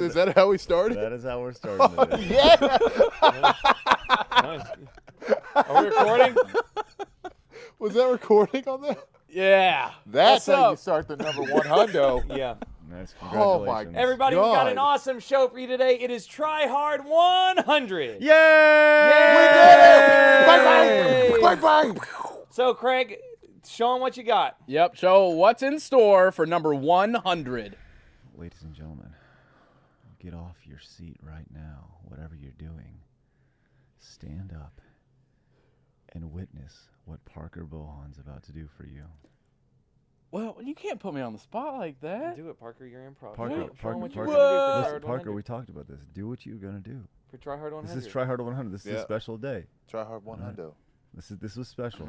Is that how we started? That is how we're starting today. Yeah. Are we recording? Was that recording on that? Yeah. That's What's how up? you start the number one hundo. Yeah. Nice. Oh, my Congratulations. Everybody, we've got an God. awesome show for you today. It is Try Hard 100. Yay! Yay! Bang, bang. So, Craig, show them what you got. Yep, so what's in store for number 100? Ladies and gentlemen, get off your seat right now, whatever you're doing. Stand up and witness what Parker Bohan's about to do for you. Well, you can't put me on the spot like that. Do it, Parker. You're improv. Parker, Show 'em what you're Parker, gonna do for Try listen, Hard Parker, 100. we talked about this. Do what you're gonna do. For Try Hard 100. This is Try Hard 100. This is Yeah. a special day. Try hard one hundo. This was special.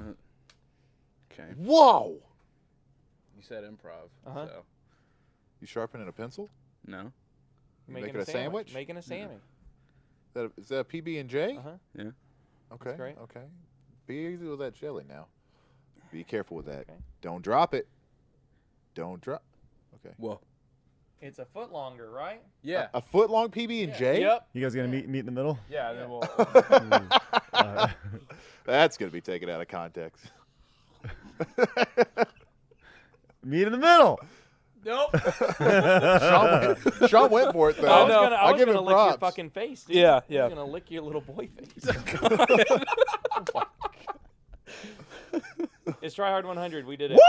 Okay. Whoa. You said improv, Uh-huh. so You sharpening a pencil? no. Making making a sandwich? Making a Sammy. Is that a PB&J? Uh-huh. Yeah. Okay. That's great. Okay. Be easy with that jelly now. Be careful with that. Okay. Don't drop it. Don't drop. Okay. Whoa. It's a foot longer, right? Yeah. A foot long PB&J? Yep. You guys gonna meet in the middle? Yeah, then we'll That's going to be taken out of context. Meet in the middle. Nope. Sean went for it, though. I was gonna, I I'll was give gonna him lick your props. fucking face, dude. Yeah, I yeah. was gonna lick your little boy face. It's Try Hard 100. We did it.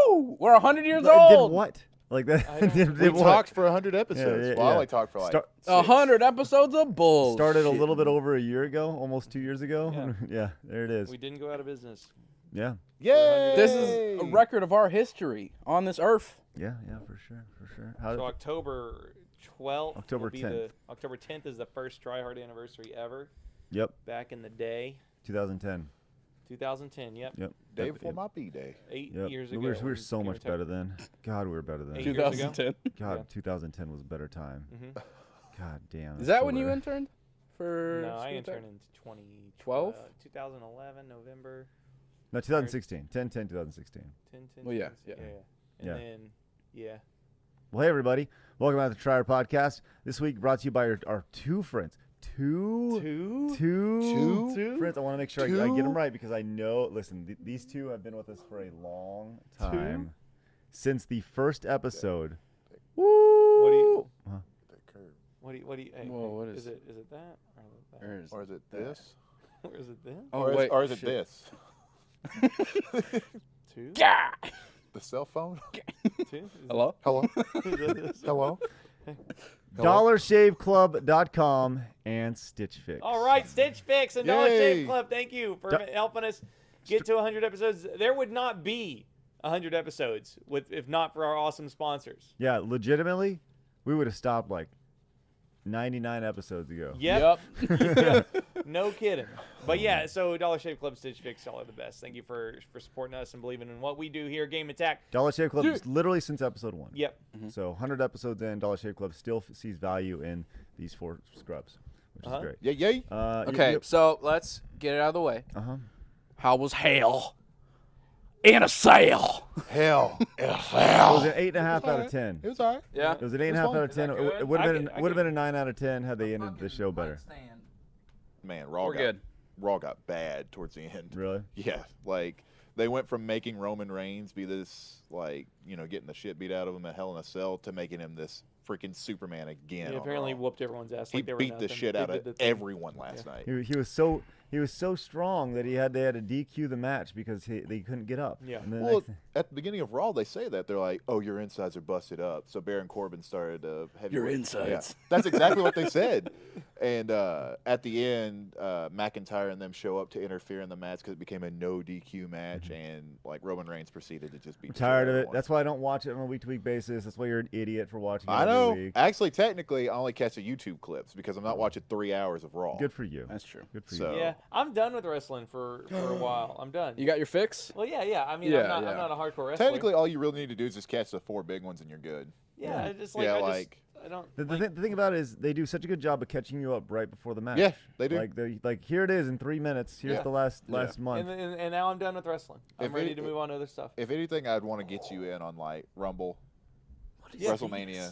Woo! We're 100 years Did old. what? Like that? I don't- did We what? talked for 100 episodes. Yeah, Well, I yeah. only talked for like Start- 100 episodes of bull. Started a little bit over a year ago, almost 2 years ago. Yeah. Yeah, there it is. We didn't go out of business. Yeah, Yay! This is a record of our history on this earth. yeah, for sure. How So October 12th. October will be 10th. October 10th is the first Try Hard anniversary ever. Yep, Back in the day, 2010. 2010. Yep. Yep. Day Yep, before yep. my B-Day. 8 Yep. years We ago. were so give or much take. better then. God, we were better then. 8 years ago. 2010. God, Yeah. 2010 was a better time. Mhm. God damn. Is that's that so when you weird. interned? For No, I Screen interned Tech? in 2012. 2011, November. No, 2016. 10, 2016. 10, 10, Well, yeah, 10, yeah. And Yeah. then, yeah. Well, hey, everybody. Welcome back to the Try Hard Podcast. This week brought to you by our two friends. Two friends. I want to make sure I get them right because I know, listen, these two have been with us for a long time. Since the first episode. What do you? That curve. What do you? Hey, Whoa, hey, what is- it? Is it that or that? Or is it this? Or is it this? Oh, or, wait. or is it shit. this? 2? Yeah. The cell phone? 2? Is Hello? Hello? It, is that this? Hello? DollarShaveClub.com and Stitch Fix. All right, Stitch Fix and Dollar Shave Yay. Club. Thank you for Do- helping us get to 100 episodes. There would not be 100 episodes if not for our awesome sponsors. Yeah, legitimately, we would have stopped like 99 episodes ago. Yep. No kidding. But yeah, so Dollar Shave Club, Stitch Fix, y'all are the best. Thank you for supporting us and believing in what we do here, Game Attack. Dollar Shave Club Dude. is literally since episode 1. Yep. So 100 episodes in, Dollar Shave Club still sees value in these 4 scrubs, which is great. Yay, yay. Okay, so let's get it out of the way. Uh-huh. How was hail in a sale? Hell. It was an 8.5 out of 10. It was all right. Yeah. It was an 8.5 out of 10. that It good? would I have could- been a 9 out of 10 had they ended the show better. Man, Raw We're good. Raw got bad towards the end. Really? Yeah, like they went from making Roman Reigns be this, like, you know, getting the shit beat out of him at Hell in a Cell to making him this freaking Superman again. He on apparently Raw. whooped everyone's ass. He Like they were beat the nothing. shit They out did of the thing. everyone last night. He was so strong that they had to DQ the match because they couldn't get up. Yeah. And then Well, next- at the beginning of Raw, they say that they're like, "Oh, your insides are busted up." So Baron Corbin started heavyweight. Your insides. Yeah, that's exactly what they said. And at the end, McIntyre and them show up to interfere in the match because it became a no DQ match, and like Roman Reigns proceeded to just beat. I'm the shit out tired of it. everyone. That's why I don't watch it on a week-to-week basis. That's why you're an idiot for watching it I every know. week. Actually, technically, I only catch the YouTube clips because I'm not watching 3 hours of Raw. Good for you. That's true. Good for So- you. Yeah, I'm done with wrestling for a while. I'm done. You got your fix? Well, yeah. I mean, Yeah, I'm yeah. not a hardcore wrestler. Technically, all you really need to do is just catch the 4 big ones, and you're good. yeah. I just like Yeah, I like- don't. The like, thing about it is they do such a good job of catching you up right before the match. Yeah, they do. Like here it is in 3 minutes. Here's Yeah. the last Yeah. month. and now I'm done with wrestling. I'm If ready it- to move on to other stuff. If anything, I'd want to get you in on like Rumble, What is WrestleMania,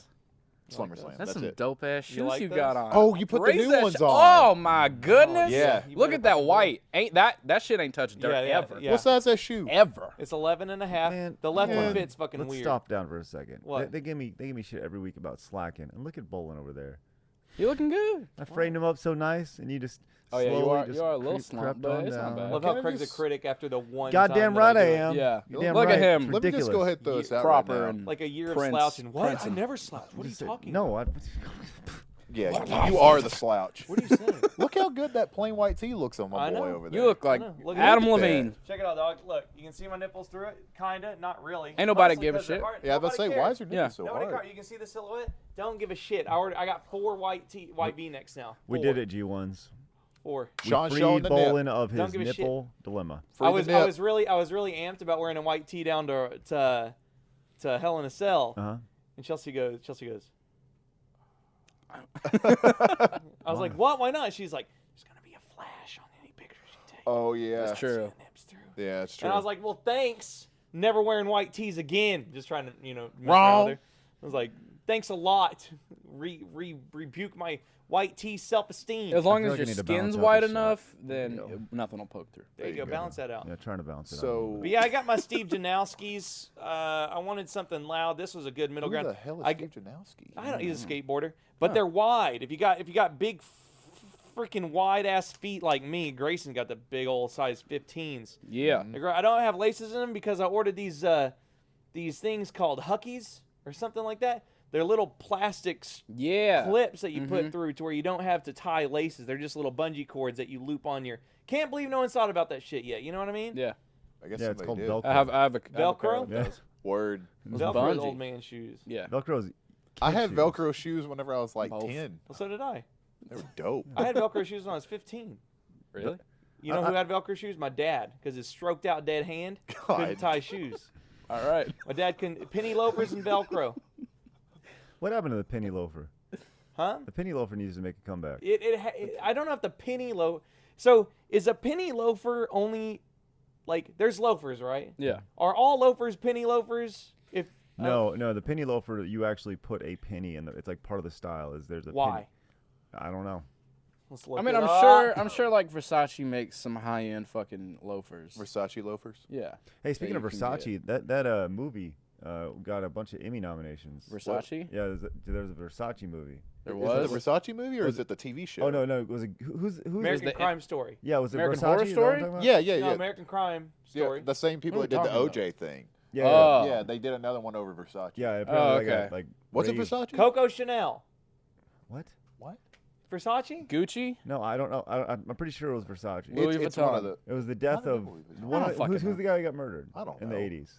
SummerSlam. those? That's some it. dope ass shoes like you those? got on. Oh, you put the Raise new that ones sh- on. Oh my goodness! yeah. You Look better at that fucking do white. Ain't that shit ain't touching dirt Yeah, ever. yeah. What size that shoe? Ever. It's 11 and a half. Man, The left man. one fits fucking Let's weird. stop down for a second. What? They give me shit every week about slacking, and look at Bolin over there. You looking good. I framed him up so nice, and you just Oh, yeah, you slowly are- just you are a little crept slump, but on it's not down. bad. Love Can how I Craig's a just- critic after the one Goddamn time right that I do it. am. Yeah. You're damn Look at right. him. It's Let me just go ridiculous. ahead and throw this out Proper right now. and Like a year Prince- of slouching. What? Prince I and- never slouch. What are you talking No, I. Yeah, you are the slouch. What are you saying? Look how good that plain white tee looks on my I boy know. over there. You look like know. Look at Adam that. Levine. Check it out, dog. Look, you can see my nipples through it. Kinda, not really. Ain't nobody Mostly give a 'cause they're shit. hard. Yeah, I was about to say, Nobody why cares. is your Yeah. nipple so Nobody hard? cares. You can see the silhouette. Don't give a shit. I got 4 white V-necks now. We 4. did it, G1s. 4. Sean We showing freed the nip. Bolin of Don't his give a shit. nipple dilemma. Free I the was nip. really amped about wearing a white tee down to Hell in a Cell. Uh huh. And Chelsea goes. I was like, what? Why not? She's like, there's gonna be a flash on any pictures you take. Oh yeah, That's true. See the nips through. Yeah, that's true. And I was like, well, thanks. Never wearing white tees again. Just trying to, mess around Wrong. with her. I was like, thanks a lot. Rebuke my white tee self-esteem. As long feel as like I your need to balance skin's out white this shot. enough, There you then go. nothing will poke through. There you go. Balance that out. Yeah, trying to balance it out. So- But yeah, I got my Steve Janowski's. I wanted something loud. This was a good middle Who ground. the hell is I, Steve Janowski? I don't. He's a skateboarder, but they're wide. If you got big, freaking wide ass feet like me, Grayson got the big old size 15s. Yeah. I don't have laces in them because I ordered these things called Huckies or something like that. They're little plastic Yeah. clips that you put through to where you don't have to tie laces. They're just little bungee cords that you loop on your. Can't believe no one's thought about that shit yet. You know what I mean? Yeah. I guess Yeah, it's somebody called did. Velcro. I have a I have a pair Velcro? of Yeah. those. Word. Velcro's bungee. old man shoes. Yeah. Velcro's. I had shoes. Velcro shoes whenever I was like Both. 10. Well, so did I. They were dope. I had Velcro shoes when I was 15. Really? You know who had Velcro shoes? My dad, because his stroked out dead hand couldn't God. tie shoes. All right. My dad couldn't. Penny loafers and Velcro. What happened to the penny loafer? Huh? The penny loafer needs to make a comeback. I don't know if the penny loaf. So is a penny loafer only like there's loafers, right? Yeah. Are all loafers penny loafers? If No, the penny loafer, you actually put a penny in. It's like part of the style. Is there's a why? Penny. I don't know. Let's look I mean, it I'm up. sure like Versace makes some high-end fucking loafers. Versace loafers. Yeah. Hey, speaking of you can get. Versace, that movie got a bunch of Emmy nominations. Versace? Yeah, there's a Versace movie. There Is was. it the Versace movie or is it the TV show? Oh no, was it who's American the- Crime Story. Yeah, was it American Versace? Horror Is that what I'm Story? talking about? Yeah, yeah, No, yeah. American Crime Yeah, Story. the same people What that are did we the talking OJ thing. Yeah. Oh. Yeah, they did another one over Versace. Yeah, apparently they okay. got, like Was it raised- Versace? Coco Chanel. What? What? Versace? Gucci? No, I don't know. I'm pretty sure it was Versace. Louis It's one Vuitton. of the. It was the death I don't of know Louis Vuitton. one. I don't Of, fucking who's know. the guy who got murdered? I don't in know. the 80s.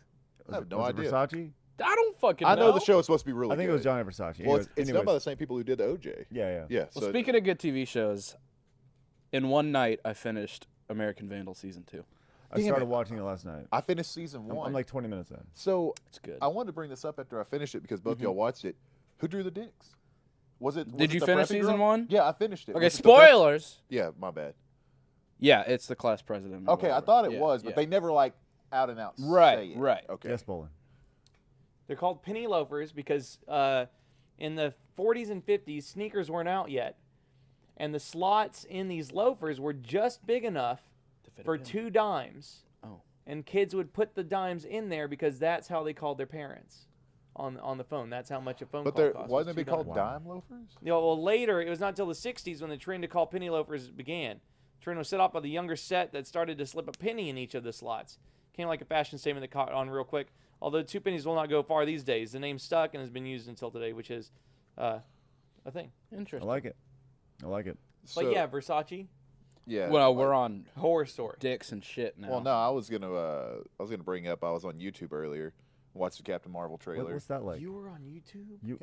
I have no was idea. It Versace? I don't fucking I know the show is supposed to be really I think good. it was Johnny Versace. Well, it's Anyways, done by the same people who did the OJ. yeah. Yeah. Well, So speaking of good TV shows, in one night I finished American Vandal season 2. I Damn started it. watching it last night. I finished season one. I'm like 20 minutes in. So It's good. I wanted to bring this up after I finished it because both y'all watched it. Who drew the dicks? Was it? Did was you it the finish preppy season girl? 1? Yeah, I finished it. Okay, Was it the prep- spoilers. Yeah, my bad. Yeah, it's the class president. or Okay, I whatever. thought it Yeah, was, but yeah. they never like out and out Right, say it. right. Okay. Yes, Bolin. They're called penny loafers because in the 40s and 50s, sneakers weren't out yet. And the slots in these loafers were just big enough To fit a for pin. 2 dimes. Oh. And kids would put the dimes in there because that's how they called their parents on the phone. That's how much a phone But call there cost. wasn't was it called $2. dime loafers? You know, well, later, it was not until the 60s when the trend to call penny loafers began. The trend was set off by the younger set that started to slip a penny in each of the slots. Came like a fashion statement that caught on real quick. Although 2 pennies will not go far these days. The name stuck and has been used until today, which is a thing. I Interesting. like it. But So, yeah, Versace, yeah. Well, we're on horror story. dicks and shit now. Well, no, I was gonna bring up. I was on YouTube earlier, watched the Captain Marvel trailer. What's that like? You were on YouTube? You,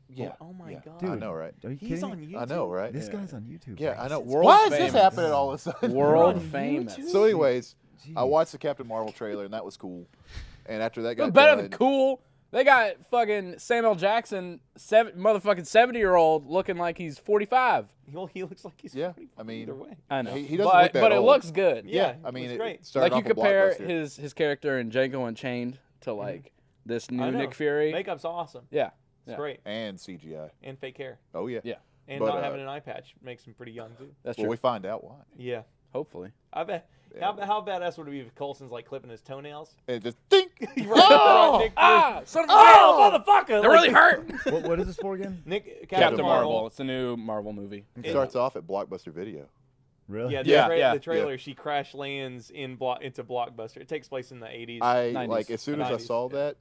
Yeah. Oh my yeah. God. Dude, I know, right? Are you He's kidding on me? YouTube. I know, right? This Yeah. guy's on YouTube. Yeah, I know. Racist. Why is famous. this happening all of a sudden? World on famous. YouTube? So, anyways, I Jeez. watched the Captain Marvel trailer and that was cool. And after that It got was better done, than cool. They got fucking Samuel Jackson, motherfucking 70-year-old, looking like he's 45. Well, he looks like he's Yeah, 40 I mean, either way. I know. He doesn't but, look that but it old. looks good. Yeah, I mean, it's it great. started Like you off a compare blockbuster. his character in Django Unchained to like this I new know. Nick Fury. Makeup's awesome. Yeah. It's great. And CGI. And fake hair. Oh, yeah. Yeah. And But, not having an eye patch makes him pretty young, too. That's Well, true. we find out why. Yeah. Hopefully. I bet. Yeah. How badass would it be if Coulson's like clipping his toenails? And just think. Right, Son of a motherfucker! That really hurt. What is this for again? Nick, Captain Marvel. It's a new Marvel movie. It starts off at Blockbuster Video. Really? Yeah, the trailer. She crash lands into Blockbuster. It takes place in the 80s. I 90s. like as soon as I 90s, saw that.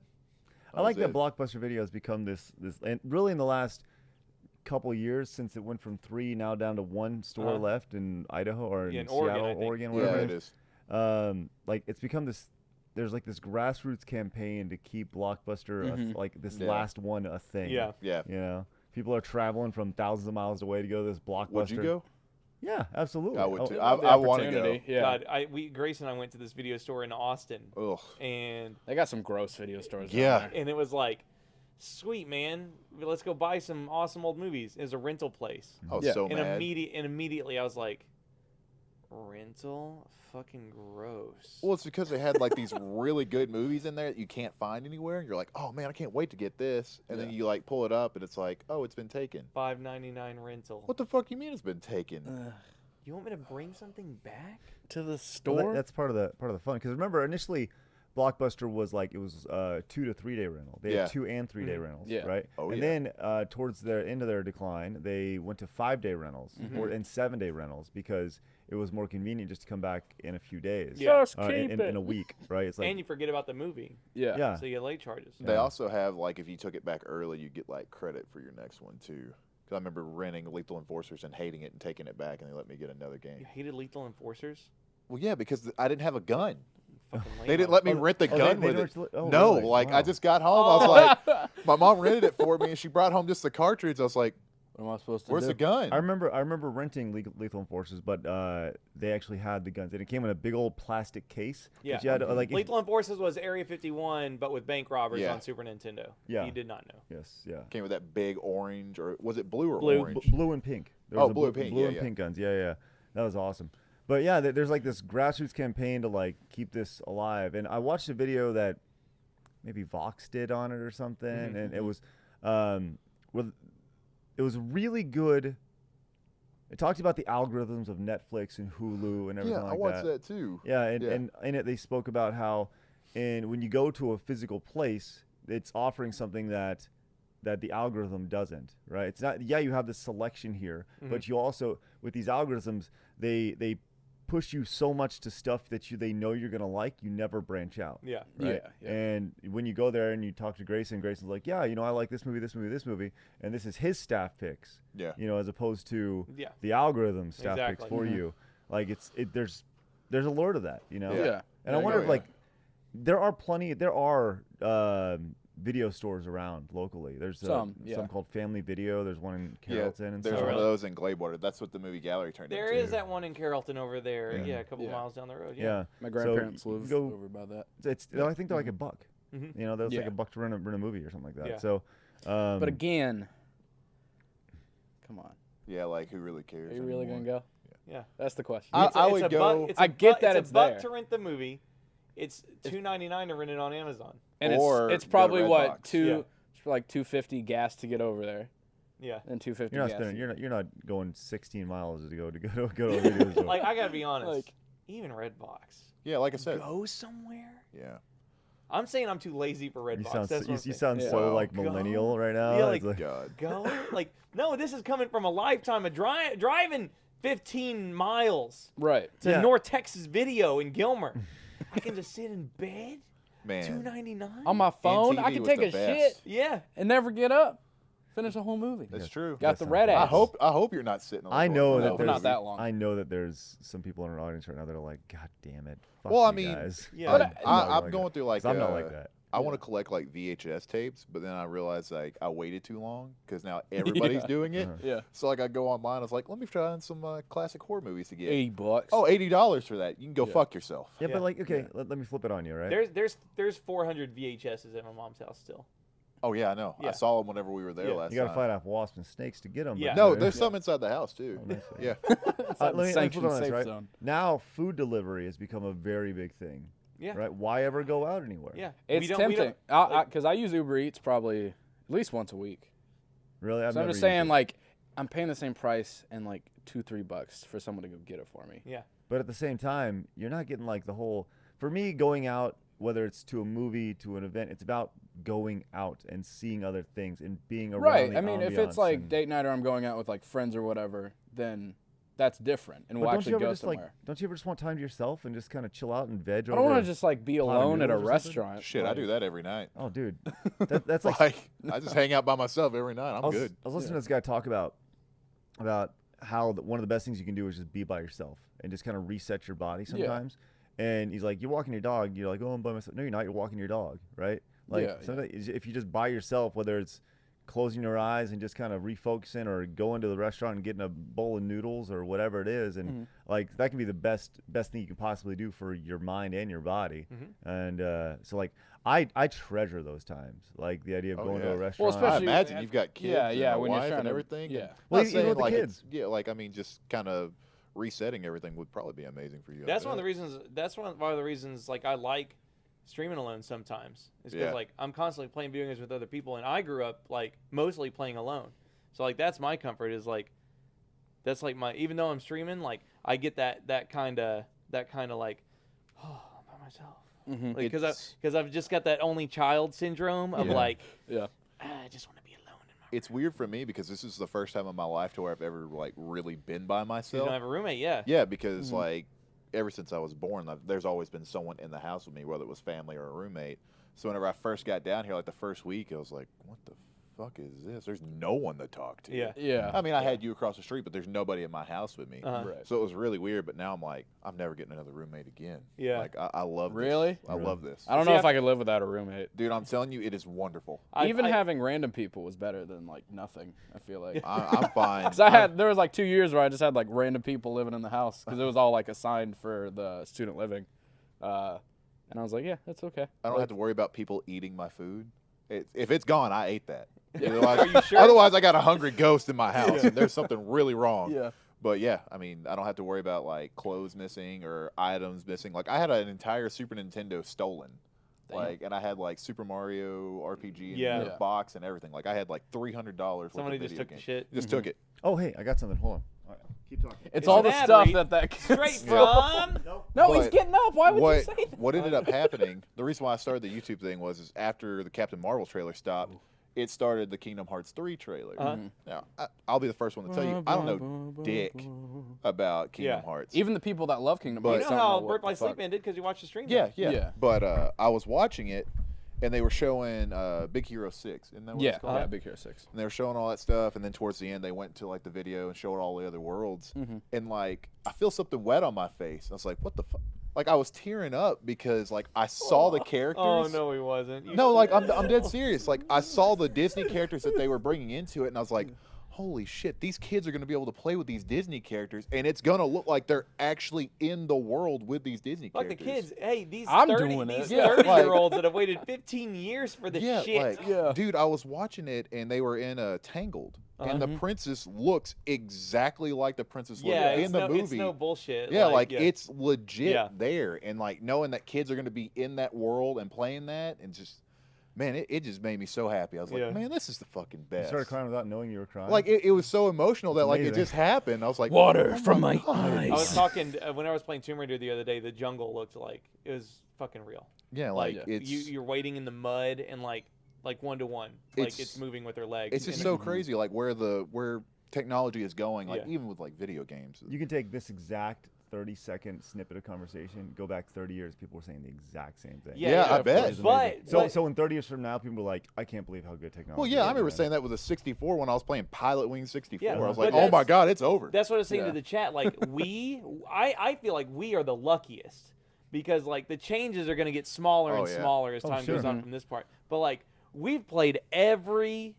I like that Blockbuster Video has become this, and really in the last couple years since it went from 3 now down to 1 store left in Idaho or in Seattle, Oregon, whatever it is. Like it's become this. There's like this grassroots campaign to keep Blockbuster like this last one a thing. Yeah. Yeah. You know, people are traveling from thousands of miles away to go to this Blockbuster. Would you go? Yeah, absolutely. I would too. The I want to go. opportunity, Yeah. God, Grace and I went to this video store in Austin, Ugh. and They got some gross video stores. down Yeah. there. and it was like, sweet man, let's go buy some awesome old movies. It was a rental place, I was Yeah. so and mad. immediately I was like, rental, fucking gross. Well, it's because they had like these really good movies in there that you can't find anywhere. And you're like, oh man, I can't wait to get this. And then you like pull it up and it's like, oh, it's been taken. $5.99 rental. What the fuck you mean it's been taken? You want me to bring something back? To the Well, store. that's part of the fun. Because remember, initially, Blockbuster was like it was 2 to 3 day rental. They had 2 and 3 day rentals, Yeah. right? Oh, and then towards the end of their decline, they went to 5 day rentals and 7 day rentals because it was more convenient just to come back in a few days. Yeah. Just keep in it. a week, right? It's like And you forget about the movie, Yeah. yeah. so you get late charges. They also have like if you took it back early, you get like credit for your next one too. Because I remember renting Lethal Enforcers and hating it and taking it back, and they let me get another You game. hated Lethal Enforcers? Well, yeah, because I didn't have a gun. Fucking lame. They didn't let me rent the Oh, gun they with don't it. let you- oh, No, really? like Wow. I just got home. I was like, my mom rented it for me, and she brought home just the cartridge. I was like, What am I supposed to where's do? the gun? I remember renting Lethal Enforcers, but they actually had the guns, and it came in a big old plastic case. Yeah. that You had, like, if- Lethal Enforcers was Area 51, but with bank robbers Yeah. on Super Nintendo. Yeah. You did not know. yes, yeah. Came with that big orange, or was it blue or Blue. orange? Blue and pink. There Oh, was a blue and pink, Blue yeah, and yeah. pink guns. Yeah. That was awesome. But yeah, there's like this grassroots campaign to like keep this alive. And I watched a video that maybe Vox did on it or something, and it was, it was really good. It talked about the algorithms of Netflix and Hulu and everything Yeah, like I watched that. that too. Yeah, and in it they spoke about how, when you go to a physical place, it's offering something that the algorithm doesn't, right? It's not. Yeah, you have this selection here, but you also with these algorithms, they push you so much to stuff that they know you're gonna like. You never branch out. Yeah. Right? Yeah. And when you go there and you talk to Grayson, Grayson's like, yeah, I like this movie, and this is his staff picks. Yeah. As opposed to Yeah. the algorithm staff picks Exactly. for you. Like there's a lure to that, Yeah. Yeah. And I wonder if like there are video stores around locally. There's some called Family Video. There's one in Carrollton and there's stuff. one of those in Gladewater. That's what the movie gallery turned There into. is that one in Carrollton over there. Yeah. Yeah, a couple miles down the road. Yeah. Yeah. My So grandparents you live go- over by that. I think they're like $1. Mhm. There's like Yeah. $1 to rent a movie or something like that. Yeah. So, But again, come on. Yeah, like who really cares? Are you really anymore? gonna go? Yeah. That's the question. I would go. It's I get that it's it's a buck there. to rent the movie. It's $2.99 to rent it on Amazon. And Or it's go to probably what Redbox. it's for like $2.50 gas to get over there, Yeah. and $2.50 you're not gas. spending. You're not going 16 miles to go to a video store. Like I gotta be honest. Like- even Redbox. Yeah, like I said. Go somewhere. Yeah. I'm saying I'm too lazy for Redbox. You sound That's what I'm you saying. sound Yeah. so Wow. like Go. millennial right now. Yeah, It's like- God. Go like no. This is coming from a lifetime of driving 15 miles Right. to Yeah. North Texas Video in Gilmer. I can just sit in bed. Man. $2.99. On my phone, I MTV can was take the a best. shit Yeah. and never get up. Finish a whole movie. That's true. Got the That red sounds ass. I hope you're not sitting on the I toilet know for that the for not there's that long. I know that there's some people in our audience right now that are like, God damn it. Fuck Well, I you mean, guys. Yeah. I'm But not I'm like going that. through like 'Cause I'm not like that. I want to collect like VHS tapes, but then I realized like I waited too long because now everybody's Yeah. doing it. Uh-huh. Yeah. So like I go online, I was like, let me try on some classic horror movies to get. $80. Oh, $80 for that. You can go Yeah. fuck yourself. Yeah, Yeah. but like, okay, let me flip it on you, right? There's 400 VHSs at my mom's house still. Oh yeah, I know. Yeah. I saw them whenever we were there Yeah. last You got to time. fight off wasps and snakes to get them. Yeah. No, there's some inside the house too. Oh, nice. Yeah. It's let not me flip sanctioned it on this, safe right? zone. Now, food delivery has become a very big thing. Yeah. Right? Why ever go out anywhere? Yeah. It's tempting like- because I use Uber Eats probably At least once a week. Really? So I'm just saying, like, I'm paying the same price and like $2-3 for someone to go get it for me. Yeah. But at the same time, you're not getting like the whole. For me, going out, whether it's to a movie, to an event, it's about going out and seeing other things and being around. Right. The I mean, if it's ambiance like and- date night or I'm going out with like friends or whatever, then that's different, and But we'll don't actually you ever go just somewhere. like? Don't you ever just want time to yourself and just kind of chill out and veg? I don't want to just like be pot of alone at a noodles or something? restaurant. Shit, I like- do that every night. Oh, dude, that's like. Like, I just hang out by myself every night. I'm good. I was listening to this guy talk about how one of the best things you can do is just be by yourself and just kind of reset your body sometimes. And he's like, you're walking your dog. You're like, oh, I'm by myself. No, you're not. You're walking your dog, right? Like, Yeah, sometimes if you just by yourself, whether it's closing your eyes and just kind of refocusing, or going to the restaurant and getting a bowl of noodles or whatever it is, and like that can be the best thing you can possibly do for your mind and your body. And so like I treasure those times, like the idea of going to a restaurant. I especially- imagine you've got kids, Yeah, and yeah, a when you're wife trying and to- everything. yeah. And Well, not even saying, with the like, kids. like I mean, just kind of resetting everything would probably be amazing for you. That's one of the reasons. That's one of the reasons. Like I like streaming alone sometimes. Is because Yeah. like I'm constantly playing video games with other people, and I grew up like mostly playing alone. So like that's my comfort. Is like that's like my, even though I'm streaming, like I get that kind of like, oh, I'm by myself. Like, because I've just got that only child syndrome of like, Yeah. I just want to be alone in my It's weird for me because this is the first time in my life to where I've ever like really been by You myself. don't have a roommate, yeah. Yeah, because like ever since I was born, there's always been someone in the house with me, whether it was family or a roommate. So whenever I first got down here, like the first week, I was like, what the fuck is this? There's no one to talk to. Yeah. Yeah. I mean, I had you across the street, but there's nobody in my house with me. Uh-huh. Right. So it was really weird, but now I'm like, I'm never getting another roommate again. Yeah. Like, I love this. Really? I love this. I don't See, know if I could live without a roommate. Dude, I'm telling you, it is wonderful. Even having random people was better than like nothing. I feel like. I'm fine. Because there was like 2 years where I just had like random people living in the house because it was all like assigned for the student living, and I was like, yeah, that's okay. I don't have to worry about people eating my food. If it's gone, I ate that. Are you sure? Otherwise, I got a hungry ghost in my house, and there's something really wrong. Yeah. But yeah, I mean, I don't have to worry about like clothes missing or items missing. Like I had an entire Super Nintendo stolen. Like, and I had like Super Mario RPG in Yeah. the box and everything. Like I had like $300. Somebody worth of just video took the games. shit. Just took it. Oh, hey, I got something. Hold on. All right, keep talking. It's all an the ad stuff read that kid Straight stole. from. No, he's But getting up. Why would you say that? What ended up happening? The reason why I started the YouTube thing was after the Captain Marvel trailer stopped. It started the Kingdom Hearts 3 trailer. Now, I'll be the first one to tell you, I don't know dick about Kingdom Hearts. Even the people that love Kingdom But- You Hearts know don't how know Birth what by the Sleep fuck. ended because you watched the stream. Yeah. Yeah. But I was watching it, and they were showing Big Hero 6. Isn't that what Yeah, it's called? yeah, Big Hero 6. And they were showing all that stuff, and then towards the end, they went to like the video and showed all the other worlds. And like, I feel something wet on my face. I was like, "What the fuck?" Like, I was tearing up because like I saw the characters. Oh no, he wasn't. You No, like should- I'm dead serious. Like I saw the Disney characters that they were bringing into it, and I was like, "Holy shit! These kids are going to be able to play with these Disney characters, and it's going to look like they're actually in the world with these Disney Like the characters." kids, hey, these I'm 30, doing it. these Yeah. 30-year-olds that have waited 15 years for the Yeah, shit. like, Yeah. dude, I was watching it, and they were in Tangled, and the princess looks exactly like the princess yeah, looked it's in the no, movie. it's no bullshit. Yeah, like yeah. it's legit Yeah. there, and like knowing that kids are going to be in that world and playing that, and just man, it just made me so happy. I was like, Yeah. man, this is the fucking You best. started crying without knowing you were crying. Like it was so emotional that That's like it amazing. just happened. I was like, Water oh from my God. eyes. I was talking when I was playing Tomb Raider the other day. The jungle looked like it was fucking real. Yeah, like Yeah. it's You're wading in the mud and like 1-to-1, like It's- it's moving with their legs. it's just And so crazy, like where technology is going. Like Yeah. even with like video games. you can take this exact 30-second snippet of conversation, go back 30 years, people were saying the exact same thing. Yeah, I of bet. course. But So in 30 years from now, people are like, I can't believe how good technology Well, yeah, I is, remember man. saying that with a 64 when I was playing Pilot Wing 64. Yeah, I was but like, oh my that's- God, it's over. that's what I was saying Yeah. to the chat. Like I feel like we are the luckiest because like the changes are going to get smaller Oh, and yeah. smaller as Oh, time sure. goes on from this part. But like we've played every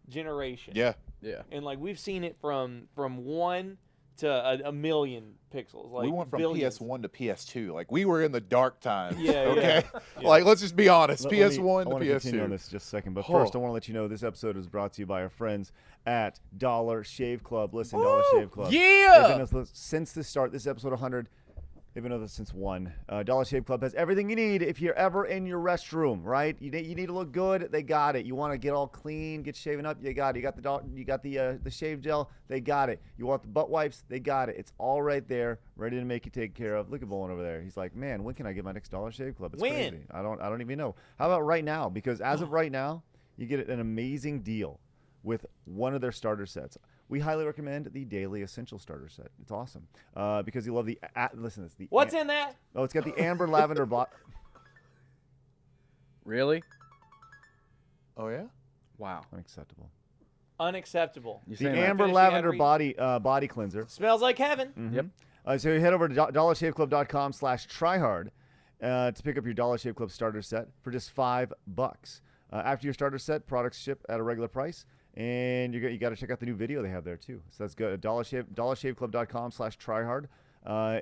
generation. Yeah. Yeah. And like we've seen it from 1 to a million pixels. Like we went from billions. PS1 to PS2. Like we were in the dark times. Yeah, Okay. yeah. Like let's just be honest. Let me- PS1 I want to to continue on PS2. this just a second, but Oh. first I want to let you know this episode is brought to you by our friends at Dollar Shave Club. Listen, Dollar Shave Club. Yeah! They've been with us since the start. This is episode 100. They've been with us since 1. Dollar Shave Club has everything you need if you're ever in your restroom, right? You need to look good, they got it. You want to get all clean, get shaven up, you got it. You got the shave gel, they got it. You want the butt wipes, they got it. It's all right there, ready to make you taken care of. Look at Bolin over there. He's like, man, when can I get my next Dollar Shave Club? It's crazy. I don't even know. How about right now? Because as of right now, you get an amazing deal with one of their starter sets. We highly recommend the Daily Essential Starter Set. It's awesome because you love the. Listen, it's the. What's in that? Oh, it's got the amber lavender Really? Oh yeah. Wow. Unacceptable. Unacceptable. You The saying that? amber Finishing lavender every- body cleanser. Smells like heaven. Mhm. Yep. So you head over to dollarshaveclub.com/tryhard to pick up your Dollar Shave Club starter set for just $5. After your starter set, products ship at a regular price. And you got to check out the new video they have there too. So that's good. dollarshaveclub.com/tryhard.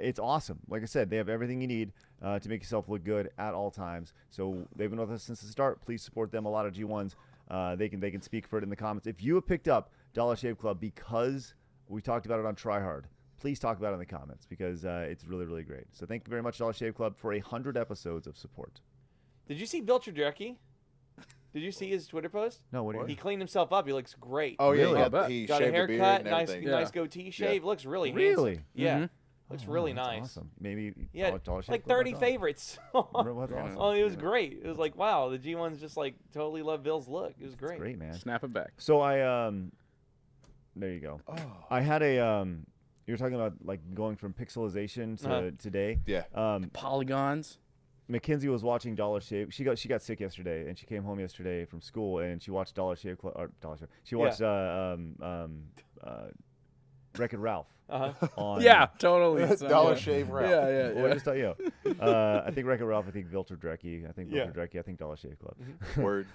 It's awesome. Like I said, they have everything you need to make yourself look good at all times. So they've been with us since the start. Please support them. A lot of G1s, they can speak for it in the comments. If you have picked up Dollar Shave Club because we talked about it on Tryhard, please talk about it in the comments because it's really, really great. So thank you very much, Dollar Shave Club, for 100 episodes of support. Did you see Bill Trudrecki? Did you see his Twitter post? No, what do you He cleaned himself up. He looks great. Oh yeah, Really? he Got a shaved the beard haircut, and nice, everything. nice goatee shave. Looks really Really? handsome. Yeah, Mhm. looks Oh, really that's nice. Awesome. Maybe Yeah, Dollar Shave like Club 30 dot com. favorites. That's awesome. Oh, it was great. It was like, wow, the G1s just like totally love Bill's look. It was great. Great, man. Snap it back. So I there you go. Oh. I had a you were talking about like going from pixelization to today. Yeah. Polygons. Mackenzie was watching Dollar Shave. She got sick yesterday, and she came home yesterday from school, and she watched Dollar Shave Club. She watched Wreck-It Ralph. On, Yeah, totally. Dollar Yeah. Shave Ralph. Yeah. Well, just tell you. I think Wreck-It Ralph. I think Vilter Drecky. I think Vilter Drecky. I think Dollar Shave Club. Word.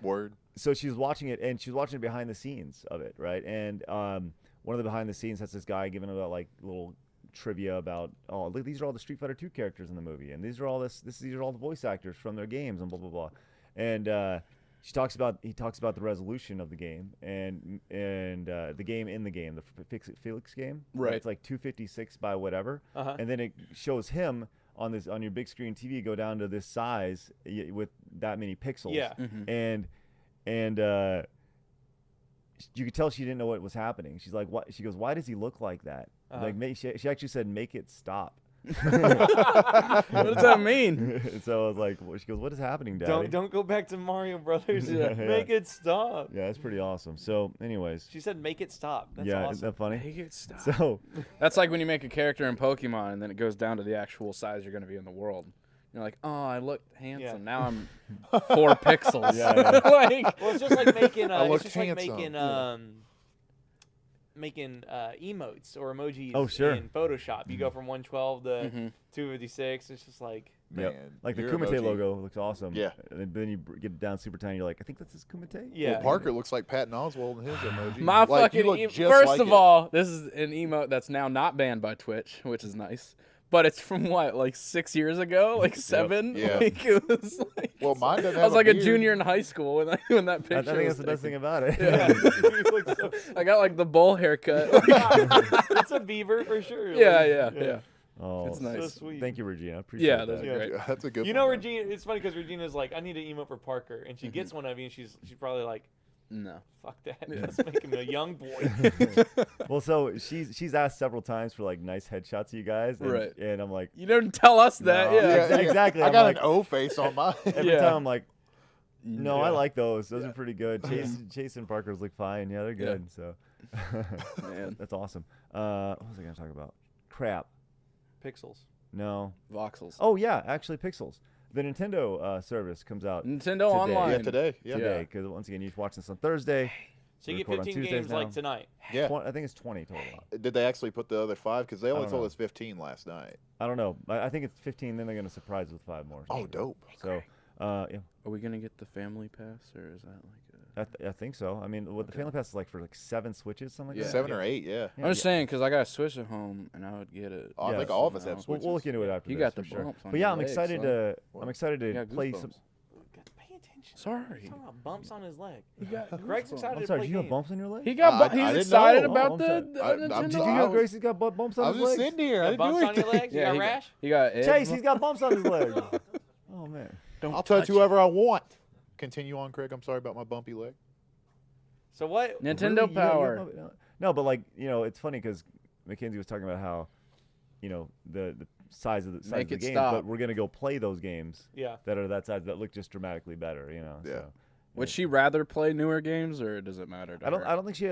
Word. So she was watching it, and she was watching behind the scenes of it, right? And one of the behind the scenes has this guy giving about like little trivia about, oh, look, these are all the Street Fighter 2 characters in the movie, and these are all these are all the voice actors from their games, and blah blah blah. And he talks about the resolution of the game and the game in the game, the Felix game. Right. It's like 256 by whatever, and then it shows him on your big screen TV go down to this size with that many pixels. Yeah. And you could tell she didn't know what was happening. She's like, "What?" She goes, "Why does he look like that?" Like, she actually said, "Make it stop." What does that mean? So I was like, she goes, "What is happening, Daddy?" Don't go back to Mario Brothers. Yeah. Make it stop. Yeah, it's pretty awesome. So, anyways, She said, "Make it stop." That's yeah, awesome. isn't that funny? Make it stop. So, That's like when you make a character in Pokemon and then it goes down to the actual size you're going to be in the world. You're like, oh, I look handsome. Yeah. Now I'm 4 pixels. Yeah. Like, Well, it's just like making. I It's look just like handsome. making emotes or emojis Oh, sure. in Photoshop. You go from 112 to 256. It's just like. yep. Man, Like the your Kumite emoji. logo looks awesome. Yeah. And then you get it down super tiny. You're like, I think that's his Kumite. Yeah. Well, Parker looks like Patton Oswalt in his emoji. my Like, you fucking. look just First like of it. all, this is an emote that's now not banned by Twitch, which is nice. But it's from what, like 6 years ago, like 7. Yeah. Like it was like. Well, mine doesn't I have was like a beard. junior in high school when that picture. I think was that's the best thing taken. about it. Yeah. You look so- I got like the bowl haircut. it's a beaver for sure. yeah. Oh, It's nice. So sweet. Thank you, Regina. Appreciate Yeah, that. those are Yeah. great. That's a good You one. know, though. Regina. It's funny because Regina's like, I need an emote for Parker, and she gets one of you, and she's probably like, No. fuck that. Let's make him a young boy. Well, so she's asked several times for like nice headshots of you guys, and, Right. and I'm like, You didn't tell us that. No. Yeah. Yeah. Exactly. I I'm got like- an O face on mine. every Yeah. time I'm like, no, I Yeah. like those. Those are pretty good. Chase and Parker's look fine. Yeah, they're good. So, Man. that's awesome. What was I gonna talk about? Crap. Pixels. No. Voxels. Oh yeah, actually Pixels. The Nintendo service comes out Nintendo today. Online. Yeah, today. Yeah. today because once again you're watching this on Thursday. So you get Record on 15 Tuesdays games now. like tonight. Yeah. I think it's 20 total. Did they actually put the other 5? Because they only don't told know. us 15 last night. I don't know. I think it's 15. Then they're gonna surprise us with 5 more. Oh, dope. So, yeah, Are we gonna get the family pass or is that like a? I think so. I mean, what the Family Pass is like for like 7 Switches, something like Yeah. that. 7 or 8, yeah. Yeah, I'm just saying because I got a Switch at home and I would get it. Oh, I Yeah, think all of us so have now- Switches. We'll look into it after You this got for the sure. bumps on But yeah, your I'm legs, excited son. to What? I'm excited to You got play goosebumps. some. Pay attention. attention. Sorry. He's talking about bumps on his leg. He got Greg's excited I'm to sorry, play did you have games. bumps on your leg? He got. I He's didn't excited know. about I'm the sorry. Nintendo. Did you I know was- Gracie's got bumps on I his was just legs? sitting here. I You didn't got do bumps on your anything. legs? You got he rash? He got Chase, he's got bumps on his leg. Oh man. Don't I'll touch whoever I want. Continue on, Craig. I'm sorry about my bumpy leg. So what? Nintendo Really? You Power. don't- No, but like it's funny because Mackenzie was talking about how, the size of the Make games, it stop. but we're gonna go play those games Yeah. that are that size that look just dramatically better. Yeah. So, Would she rather play newer games, or does it matter to her? I don't think she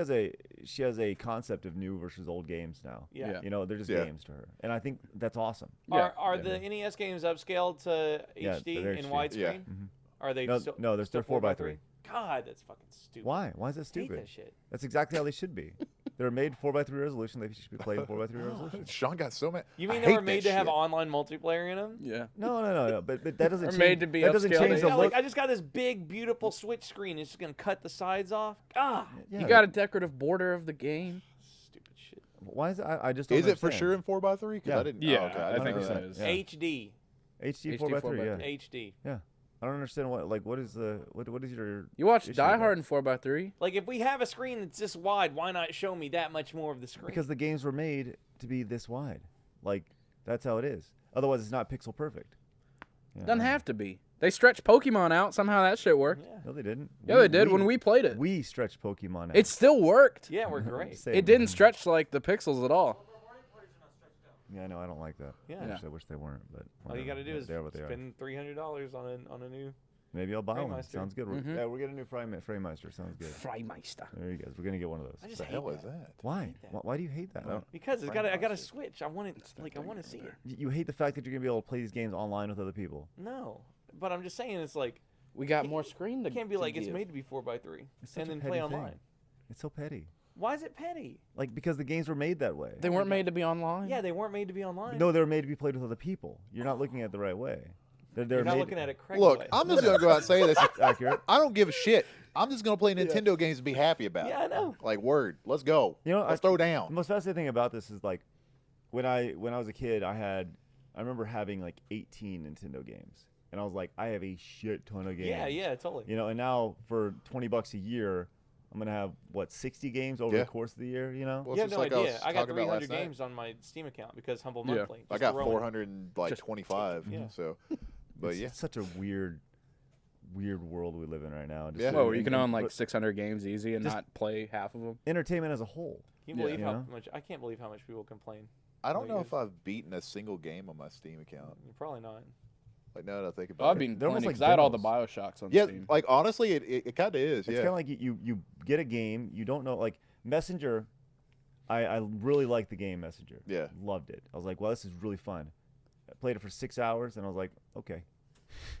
has a concept of new versus old games now. Yeah. Yeah. They're just Yeah. games to her, and I think that's awesome. Yeah. Are the NES games upscaled to Yeah, HD they're in HD. widescreen? Yeah. Mhm. Are they? No, still, no, they're still 4x3. God, that's fucking stupid. Why? Why is that I hate stupid? that shit. That's exactly how they should be. They're made 4x3 resolution. They should be played in 4x3 resolution. Sean got so mad. You I mean they were hate made that to have shit. online multiplayer in them? Yeah. No. But that doesn't They're change. made to be that doesn't upscaled. change the Yeah, look. like I just got this big, beautiful Switch screen. It's just gonna cut the sides off. Ah, Yeah, You got a decorative border of the game. stupid shit. Why is it? I just don't Is it for understand. sure in 4x3? Because Yeah. I didn't. Yeah, oh, okay. I didn't think know it that. is. Yeah. HD, HD HD 4x3. Yeah. 4x3. HD. I don't understand what is the what is your You watch issue Die with that? Hard in 4x3. Like if we have a screen that's this wide, why not show me that much more of the screen? Because the games were made to be this wide. Like that's how it is. Otherwise, it's not pixel perfect. Yeah, Doesn't have to be. They stretched Pokemon out. Somehow that shit worked. yeah, No, they didn't. Yeah, they did when we played it. We stretched Pokemon out. It still worked. yeah, we're great. Same. It didn't stretch like the pixels at all. Yeah, no, I don't like that. Yeah. Actually, I wish they weren't. But All you whatever. gotta do is They are what they are. spend $300 on a new. Maybe I'll buy one. Framemeister. Sounds good. Mhm. Yeah, we're getting a new Framemeister. Sounds good. Freimeister. There you go. We're gonna get one of those. I just What the hate hell that. is that? Why? hate that. Why do you hate that? I don't- Because I got a Switch. I want it. Like I want to see it. You hate the fact that you're gonna be able to play these games online with other people. No, but I'm just saying it's like We got more screen to it can't be to like it's give. made to be 4x3 It's such and a then petty play thing. online. It's so petty. Why is it petty? Like because the games were made that way. They weren't made to be online. Yeah, they weren't made to be online. No, they were made to be played with other people. You're not looking at it the right way. They're you're not made, looking at it correctly. Look, I'm just gonna go out and say this. It's accurate. I don't give a shit. I'm just gonna play Nintendo games and be happy about Yeah, I it. know. Like word, let's go. You know, let's throw The down. most fascinating thing about this is like when I was a kid, I remember having like 18 Nintendo games, and I was like, I have a shit ton of games. Yeah, totally. You know, and now for $20 a year, I'm gonna have what 60 games over Yeah. the course of the year. You know, Well, You it's have no just like idea. was I got talking about 300 last night. games on my Steam account because Humble Yeah. Monthly. I just got to roll it. 425. Yeah. So, but it's, yeah, it's such a weird world we live in right now. Just Yeah. Whoa, you can and- own like 600 games easy and Just- not play half of them. entertainment as a whole. Can you Yeah. believe You how know? much? I can't believe how much people complain. I don't Like know it- if I've beaten a single game on my Steam account. You're probably not. Like now that I think Oh, about I've it. been They're playing almost like because I had all the demos. Bioshocks on Yeah, Steam. like honestly, it kind of is. It's Yeah. kind of like you get a game, you don't know, like Messenger. I really liked the game Messenger. Yeah. Loved it. I was like, well, this is really fun. I played it for 6 hours, and I was like, okay.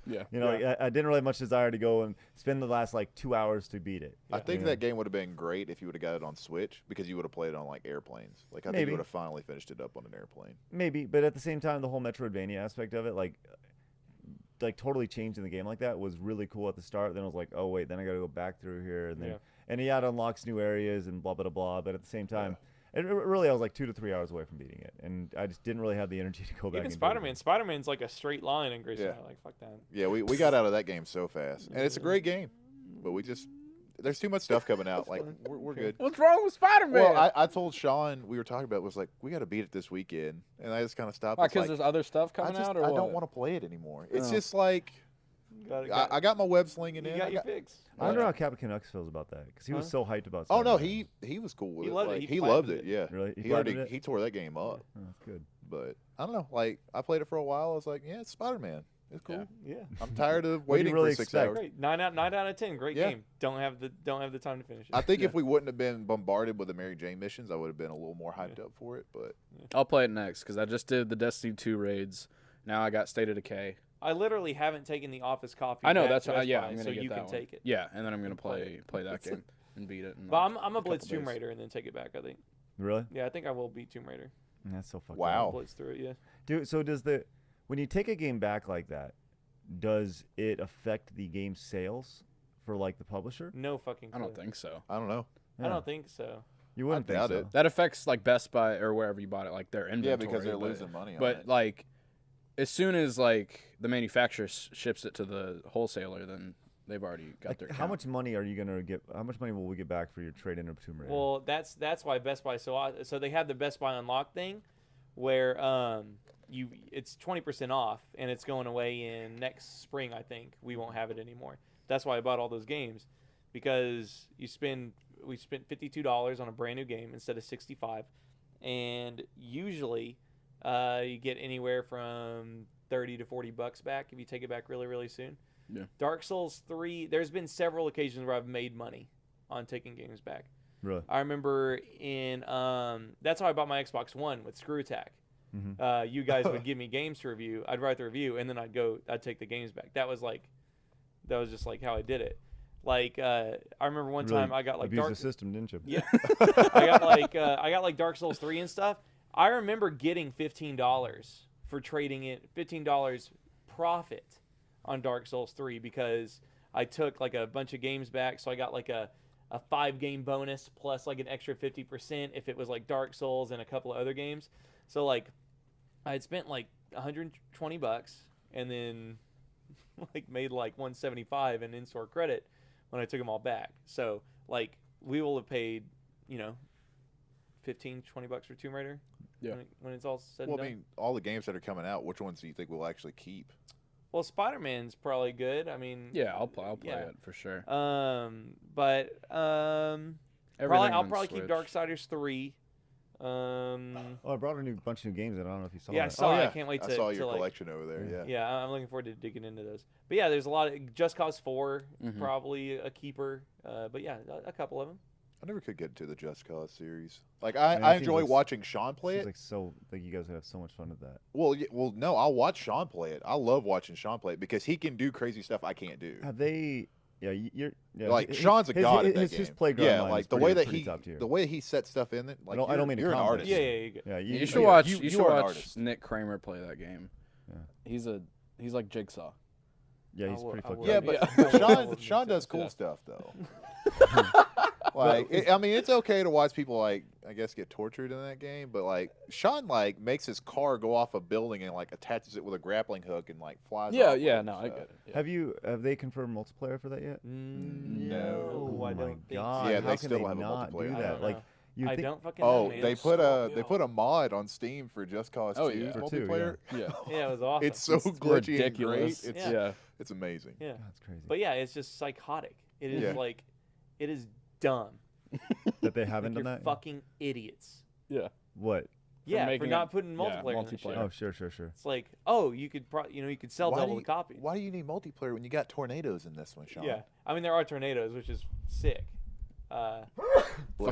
Yeah. You know, like, I didn't really have much desire to go and spend the last like 2 hours to beat it. I think Yeah. that game would have been great if you would have got it on Switch because you would have played it on like airplanes. Like I think Maybe. you would have finally finished it up on an airplane. Maybe, but at the same time, the whole Metroidvania aspect of it, like totally changing the game like that was really cool at the start. Then I was like, oh wait, then I got to go back through here, and then Yeah. and yeah, it unlocks new areas and blah blah blah. But at the same time, really, I was like 2 to 3 hours away from beating it, and I just didn't really have the energy to go back. Even and do it Spider-Man. again. Spider-Man's like a straight line, and Grayson Yeah. and I are like, fuck that. Yeah, we got out of that game so fast, and it's a great game, but there's too much stuff coming out. Like we're good. What's wrong with Spider-Man? Well, I told Sean we were talking about it, was like we got to beat it this weekend, and I just kind of stopped. Why? It's Because like, there's other stuff I coming just out, or I what? don't want to play it anymore. It's Oh. just like I got my web slinging You in. got I your got- fix. I wonder how Captain Canucks feels about that because he was Huh? so hyped about. Oh no, Spider-Man. he was cool with He it. loved it. Like, He he loved platinumed it. Yeah, Really? He He already platinumed it? he tore that game up. Oh, that's good. But I don't know. Like I played it for a while. I was like, yeah, it's Spider-Man. It's cool. Yeah. I'm tired of What do you waiting really for 6 expect? hours. Great. 9 out of 10. Great Yeah. game. Don't have the time to finish it. I think if we wouldn't have been bombarded with the Mary Jane missions, I would have been a little more hyped up for it. But I'll play it next because I just did the Destiny 2 raids. Now I got State of Decay. I literally haven't taken the office coffee. I know back that's to why. Best Yeah, Buy, I'm gonna so get you that can one. take it. Yeah, and then I'm gonna Play play that game and beat it. in, But like, I'm a Blitz couple Tomb days. Raider and then take it back. I think. Really? Yeah, I think I will beat Tomb Raider. That's so fucking. Wow. Blitz through it. Yeah. Dude, so when you take a game back like that, does it affect the game's sales for like the publisher? No fucking. I don't clue. think so. I don't know. I don't think so. You wouldn't think doubt so. it. That affects like Best Buy or wherever you bought it, like their inventory. Yeah, because they're but- losing money on But it. like, as soon as like the manufacturer ships it to the wholesaler, then they've already got their. How much money are you gonna get? How much money will we get back for your trade-in of Tomb Raider? Well, that's why Best Buy so they have the Best Buy Unlock thing, where it's 20% off and it's going away in next spring. I think we won't have it anymore. That's why I bought all those games, because we spent $52 on a brand new game instead of $65, and usually you get anywhere from $30 to $40 back if you take it back really, really soon. Yeah. Dark Souls 3, there's been several occasions where I've made money on taking games back. Really? I remember that's how I bought my Xbox One with Screw Attack. Mm-hmm. You guys would give me games to review. I'd write the review, and then I'd take the games back. That was just like how I did it. Like I remember one time I got like abused the system, didn't you? Yeah. I got like Dark Souls 3 and stuff. I remember getting $15 for trading it, $15 profit on Dark Souls 3 because I took like a bunch of games back, so I got like a 5-game bonus plus like an extra 50% if it was like Dark Souls and a couple of other games. So like I had spent like $120 and then like made like $175 in in-store credit when I took them all back. So like we will have paid, $15-20 for Tomb Raider. Yeah. When it's all said and Well, done. I mean, all the games that are coming out, which ones do you think we'll actually keep? Well, Spider-Man's probably good. I mean, Yeah, I'll play yeah. it for sure. But Everything I'll on probably keep Switch. Darksiders 3. Oh, I brought a bunch of new games in. I don't know if you saw Yeah, I that. saw it. I can't wait to I saw your like, collection over there. Yeah. Yeah, I'm looking forward to digging into those. But yeah, there's a lot of Just Cause 4, Mhm. probably a keeper. But yeah, a couple of them. I never could get into the Just Cause series. Like I mean, it I seems enjoy like- watching Sean play it. Seems like you guys would have so much fun with that. Well, no, I'll watch Sean play it. I love watching Sean play it because he can do crazy stuff I can't do. Have they? Yeah, you're. Yeah, Like Sean's a god at that his game. playground yeah, line like is the pretty- way that pretty top tier. the way he sets stuff in it. Like I don't mean to you're an comment. artist. Yeah, you good. Yeah, You should watch. You should are an watch artist. Nick Kramer play that game. Yeah. He's like Jigsaw. Yeah, he's I will- pretty I fucked will- Yeah, up. but Yeah. Sean does cool Yeah. stuff though. Like, I mean, it's okay to watch people like I guess get tortured in that game, but like Sean like makes his car go off a building and like attaches it with a grappling hook and like flies. Yeah, off with yeah, it no, and I stuff. get it. Yeah. Have they confirmed multiplayer for that yet? No. Oh I my don't think so. God! Yeah, how they can still they have a not multiplayer. do I that? don't Like, know. you I think? don't fucking Oh, know, man. they put a mod on Steam for Just Cause Oh, 2's yeah. For 2, multiplayer. Yeah. Yeah, it was awesome. It's so glitchy ridiculous. and great. It's Yeah. it's amazing. yeah. That's crazy. But yeah, it's just psychotic. It is Yeah. like, it is dumb. that they Like haven't you're done that. fucking idiots. Yeah. What? Yeah, for making not it- putting yeah, multiplayer in the shit. multiplayer. Oh, sure. It's like, oh, you could you could sell double the copies. Why do you need multiplayer when you got tornadoes in this one, Sean? Yeah, I mean there are tornadoes, which is sick. Bless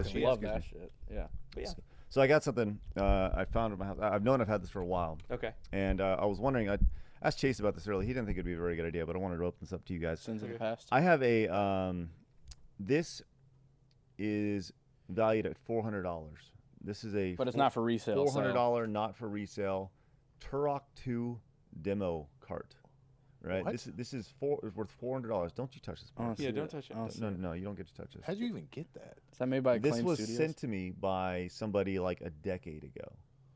Fucking you. love that shit. Yeah. But yeah, So I got something I found at my house. I've known I've had this for a while, okay. and I was wondering. I asked Chase about this earlier. He didn't think it'd be a very good idea, but I wanted to open this up to you guys. Sins of the Okay. past. I have a. This is valued at $400. This is a. But it's not for resale. $400 not for resale Turok 2 demo cart. Right. What? This is worth $400. Don't you touch this. I wanna Part. Yeah, see don't it. touch it. I wanna see No, it. no, you don't get to touch this. How'd you even get that? Is that made by This Acclaim was Studios? sent to me by somebody like a decade ago,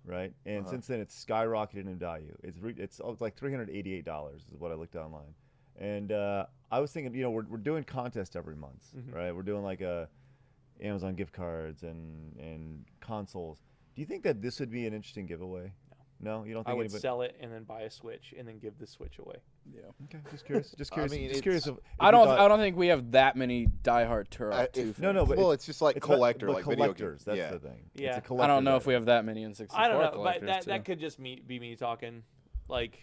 right? And Uh-huh. since then, it's skyrocketed in value. It's like $388 is what I looked online, and I was thinking, we're doing contests every month, Mhm. right? We're doing like Amazon gift cards and consoles. Do you think that this would be an interesting giveaway? No, you don't I think would anybody? sell it and then buy a Switch and then give the Switch away. Yeah. Okay, just curious. Just I curious. mean, just curious. it's- If I you don't. thought- I don't think we have that many diehard Turok 2 If- No, but well, it's just like it's not- collector, but like video collectors. games. That's yeah. the thing. Yeah. It's a I I collector's don't know if item. we have that many in 64 I don't know, but collectors, that too. could just be me talking. Like,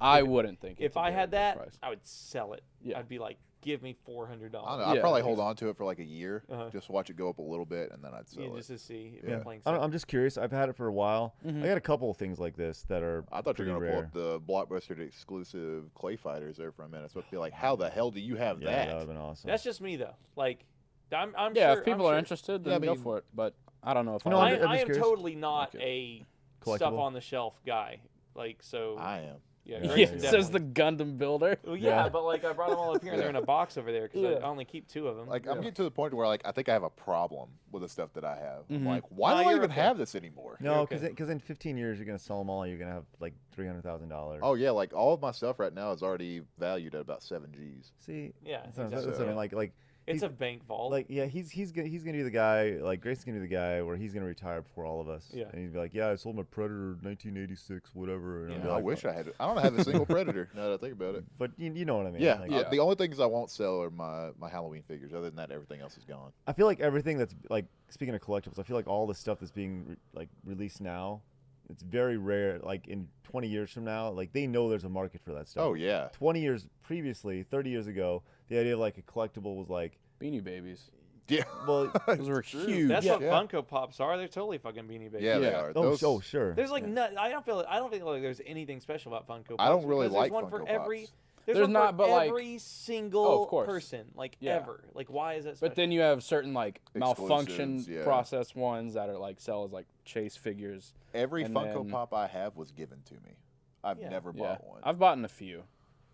I wouldn't think. if it's a I very had good that, price. I would sell it. Yeah. I'd be like, give me $400. I don't know. I'd Yeah, probably I hold think on to it for like a year, Uh-huh. just watch it go up a little bit, and then I'd sell Yeah, it. just to see if Yeah. I'm playing. I'm just curious. I've had it for a while. Mhm. I got a couple of things like this that are. I thought you were pretty gonna rare. pull up the Blockbuster exclusive Clay Fighters there for a minute. So I'd be like, how the hell do you have Yeah, that would that? have been awesome. That's just me though. Like, I'm Yeah, sure, if people I'm are sure. interested, Yeah, then I go mean- for it. But I don't know if No, I. I'm I just am curious. totally not Okay. a stuff Collectible? on the shelf guy. Like, so I am. Yeah, Yeah, Grayson yeah. Says the definitely. Gundam builder. Well, yeah, Yeah. but like I brought them all up here and they're in a box over there because Yeah. I only keep 2 of them. Like I'm getting to the point where like I think I have a problem with the stuff that I have. I'm Mhm. like, why No, do I you're even okay. have this anymore? No, okay. because in 15 years you're gonna sell them all. You're gonna have like $300,000. Oh yeah, like all of my stuff right now is already valued at about 7 G's. See, Yeah, that's what exactly. I mean. Like It's he's- a bank vault. Like yeah, he's gonna be the guy. Like Grayson's gonna be the guy where he's gonna retire before all of us. Yeah. And he'd be like, yeah, I sold my Predator 1986, whatever. And I'd be Yeah. I like, wish I had it. I don't have a single Predator now that I think about it. But you know what I mean. Yeah, Like, Yeah. the only things I won't sell are my Halloween figures. Other than that, everything else is gone. I feel like everything that's like speaking of collectibles, I feel like all the stuff that's being released now, it's very rare. Like in 20 years from now, like they know there's a market for that stuff. Oh yeah, 20 years previously, 30 years ago, the idea of like a collectible was like, Beanie Babies. yeah, well, Those were True. huge. That's Yeah. what Funko Pops are. They're totally fucking Beanie Babies. yeah, they Yeah. are. oh, Those, sure. There's like I don't think like there's anything special about Funko Pops. I don't really because like there's one for Funko every. Pops. There's There's one not, for but, like- every Oh, single of course. person, like Yeah. ever. Like why is that special? But then you have certain like malfunction Exclusives, yeah. process ones that are like sell as like chase figures. Every And Funko then- Pop I have was given to me. I've Yeah. never Yeah, bought one. I've bought in a few,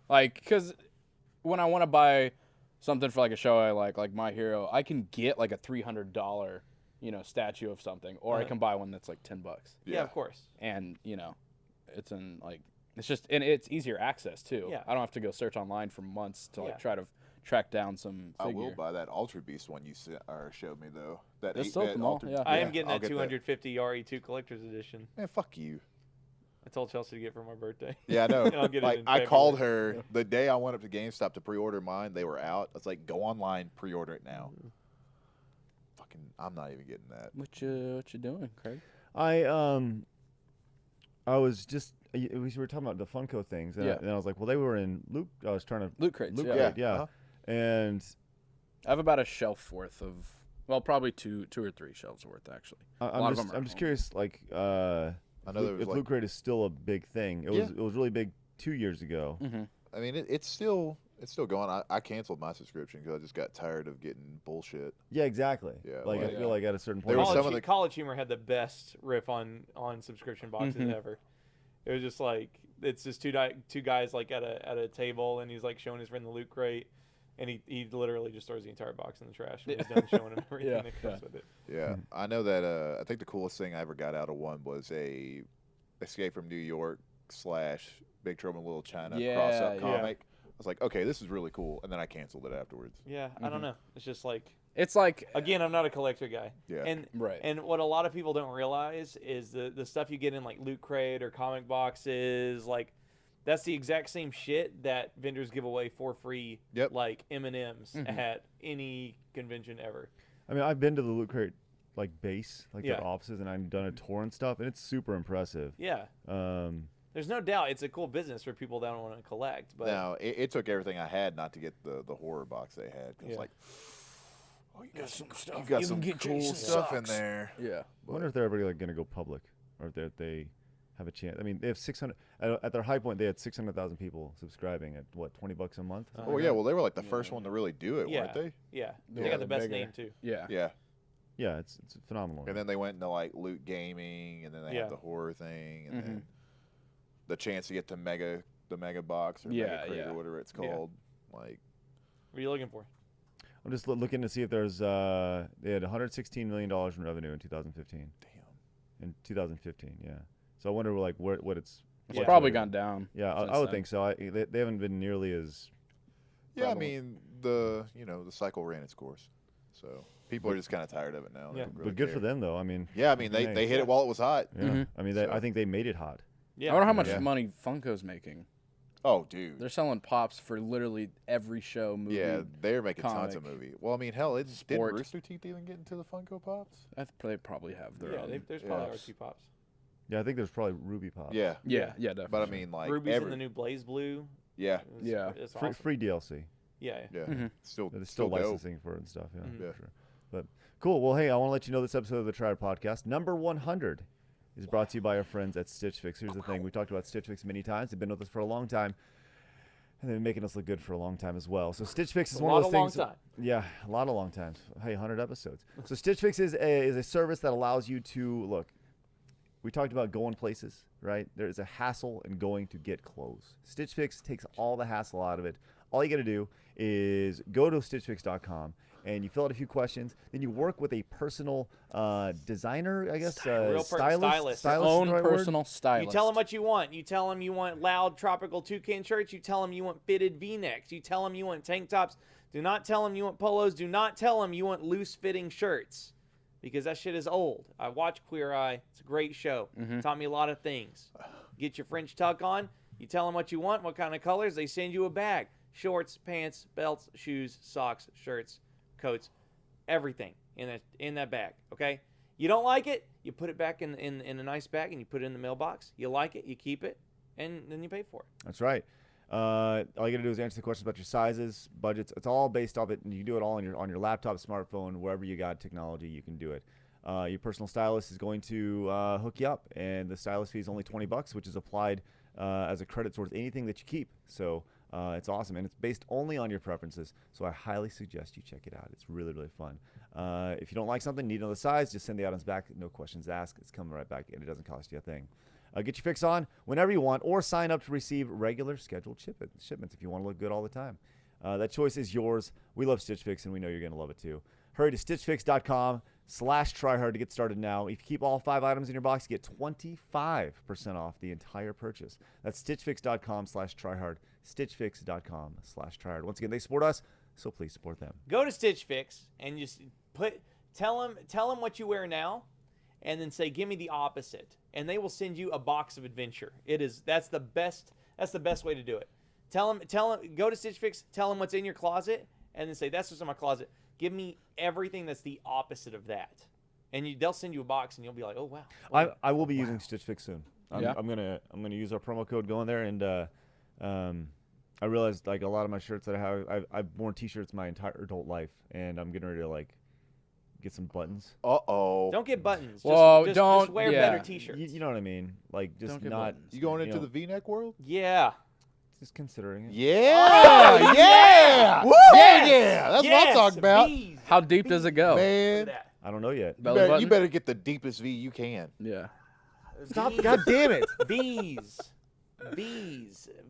like because when I want to buy something for like a show I like My Hero, I can get like a $300 statue of something, or I Uh-huh. can buy one that's like $10, yeah, of course. and it's in like it's just and it's easier access too. Yeah. I don't have to go search online for months to like Yeah. try to track down some I figure. will buy that Ultra Beast one you showed me though. That That's 8-bit still at the mall, Ultra. yeah. I am getting I'll that get 250 RE2 collector's edition. Man, fuck you. I told Chelsea to get for my birthday. Yeah, I know. And I'll get it Like in I called February. her the day I went up to GameStop to pre-order mine. They were out. I was like, "Go online, pre-order it now." Fucking, I'm not even getting that. What you doing, Craig? I was just we were talking about the Funko things, and, Yeah. and I was like, well, they were in Loot. I was trying to Loot crates. Loot yeah. crate, yeah. Uh-huh. And I have about a shelf worth of, well, probably two or three shelves worth actually. I- lot of I'm them just are I'm just home. curious, like, I know there was if like, Loot Crate is still a big thing. It was really big 2 years ago. Mm-hmm. I mean, it's still going. I canceled my subscription because I just got tired of getting bullshit. Yeah, exactly. Yeah, like I like- feel like at a certain There point, were some of the- College Humor had the best riff on subscription boxes Mhm. ever. It was just like it's just two guys like at a table, and he's like showing his friend the Loot Crate, and he literally just throws the entire box in the trash when he's done showing him everything Yeah, that comes with it. Yeah, I know that. I think the coolest thing I ever got out of one was a Escape from New York / Big Trouble in Little China Yeah, cross-up yeah. comic. I was like, okay, this is really cool, and then I canceled it afterwards. Yeah, I don't know. It's just like It's like again, I'm not a collector guy. Yeah. And right. and what a lot of people don't realize is the stuff you get in like Loot Crate or comic boxes, like that's the exact same shit that vendors give away for free, Yep. like M&Ms Mhm. at any convention ever. I mean, I've been to the Loot Crate like base, like Yeah. their offices, and I've done a tour and stuff, and it's super impressive. Yeah. There's no doubt it's a cool business for people that don't want to collect, but Now it took everything I had not to get the horror box they had. 'Cause Yeah. like, oh, you got some stuff. You got You some can get cool Jason stuff in socks. there. Yeah. I wonder if they're ever like going to go public, or if they have a chance. I mean, they have 600 at their high point. They had 600,000 people subscribing at what, $20 a month. Uh, Oh yeah, well they were like the first one to really do it, yeah, weren't they? yeah, Yeah, they got the the best bigger. name too. Yeah. Yeah. Yeah, it's phenomenal. And then they went into like loot gaming, and then they Yeah. had the horror thing, and Mhm. then the chance to get the mega box or Yeah, mega crate yeah. or whatever it's Yeah. called. Like, What are you looking for? I'm just looking to see if there's they had $116 million in revenue in 2015. damn. In 2015, yeah. So I wonder like what it's. It's Yeah. probably gone down. Yeah, I since would then. think so. They haven't been nearly as. Yeah, I prevalent. mean the cycle ran its course, so people are just kind of tired of it now. They Yeah. don't really But good care. for them though. I mean. Yeah, I mean they Nice. hit Yeah. it while it was hot. Yeah. Mhm. I mean, So- I think they made it hot. Yeah, I wonder how much Yeah. money Funko's making. Oh, dude. They're selling pops for literally every show, movie. Yeah, they're making tons of comic, movie. Well, I mean, hell, did sport. Rooster Teeth even get into the Funko Pops? They probably have their yeah. own. There's probably Yes. RT Pops. Yeah, I think there's probably Ruby Pop. Yeah, Yeah, definitely. but I mean, like Ruby's in the new Blaze Blue. yeah, Yeah. It's Free, awesome. free DLC. Yeah, yeah, Mhm. still, There's still dope. licensing for it and stuff. Yeah, Mhm. Yeah. for sure. But cool. Well, hey, I want to let you know this episode of the Triad Podcast, number 100, is brought to you by our friends at Stitch Fix. Here's the thing: we talked about Stitch Fix many times. They've been with us for a long time, and they've been making us look good for a long time as well. So Stitch Fix is a one lot of of those long things. time. Yeah, a lot of long times. Hey, 100 episodes. So Stitch Fix is a service that allows you to look. we talked about going places, right? There's a hassle in going to get clothes. Stitch Fix takes all the hassle out of it. All you got to do is go to stitchfix.com and you fill out a few questions. Then you work with a personal designer, I guess, stylist. Your own personal stylist. You tell them what you want. You tell them you want loud tropical toucan shirts. You tell them you want fitted V-necks. You tell them you want tank tops. Do not tell them you want polos. Do not tell them you want loose-fitting shirts, because that shit is old. I watch Queer Eye. It's a great show. Taught me a lot of things. Get your French tuck on. You tell them what you want, what kind of colors. They send you a bag. Shorts, pants, belts, shoes, socks, shirts, coats, everything in that bag, okay? You don't like it, you put it back in a nice bag and you put it in the mailbox. You like it, you keep it, and then you pay for it. That's right. All you got to do is answer the questions about your sizes, budgets. It's all based off it, and you can do it all on your laptop, smartphone, wherever you got technology, you can do it. Your personal stylist is going to hook you up, and the stylist fee is only $20, which is applied as a credit towards anything that you keep. So it's awesome, and it's based only on your preferences. So I highly suggest you check it out. It's really, really fun. If you don't like something, need another size, just send the items back. No questions asked. It's coming right back, and it doesn't cost you a thing. Get your fix on whenever you want, or sign up to receive regular scheduled shipments if you want to look good all the time. That choice is yours. We love Stitch Fix, and we know you're going to love it too. Hurry to stitchfix.com/tryhard to get started now. If you keep all 5 items in your box, you get 25% off the entire purchase. That's stitchfix.com/tryhard. Stitchfix.com/tryhard. Once again, they support us, so please support them. Go to Stitch Fix and just tell them what you wear now, and then say, give me the opposite, and they will send you a box of adventure. That's the best way to do it. Tell them, go to Stitch Fix, tell them what's in your closet, and then say, that's what's in my closet. Give me everything that's the opposite of that, and they'll send you a box, and you'll be like, oh wow. I will be using Stitch Fix soon. I'm gonna use our promo code, go in there, and I realized like a lot of my shirts that I have, I've worn T-shirts my entire adult life, and I'm getting ready to like get some buttons. Don't get buttons. Just wear better T-shirts. You know what I mean? Like just not. You going into the V-neck world? Yeah. Just considering it. Yeah. Oh, yeah. Woo! Yeah. That's what I'm talking about. Bees. How deep does it go? Man, I don't know yet. you better get the deepest V you can. Yeah. Stop! God damn it! Bees.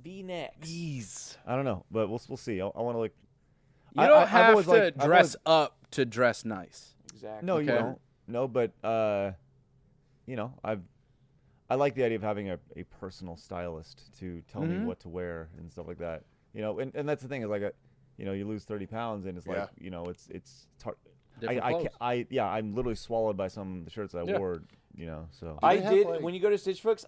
V-necks. Bees. I don't know, but we'll see. I want to look. You don't have to dress up to dress nice. Exactly. No, you don't. No, but you know, I like the idea of having a personal stylist to tell me what to wear and stuff like that. You know, and that's the thing is like you know, you lose 30 pounds and it's like, you know, it's hard. I'm literally swallowed by some of the shirts that I wore, you know. So I did when you go to Stitch Fix.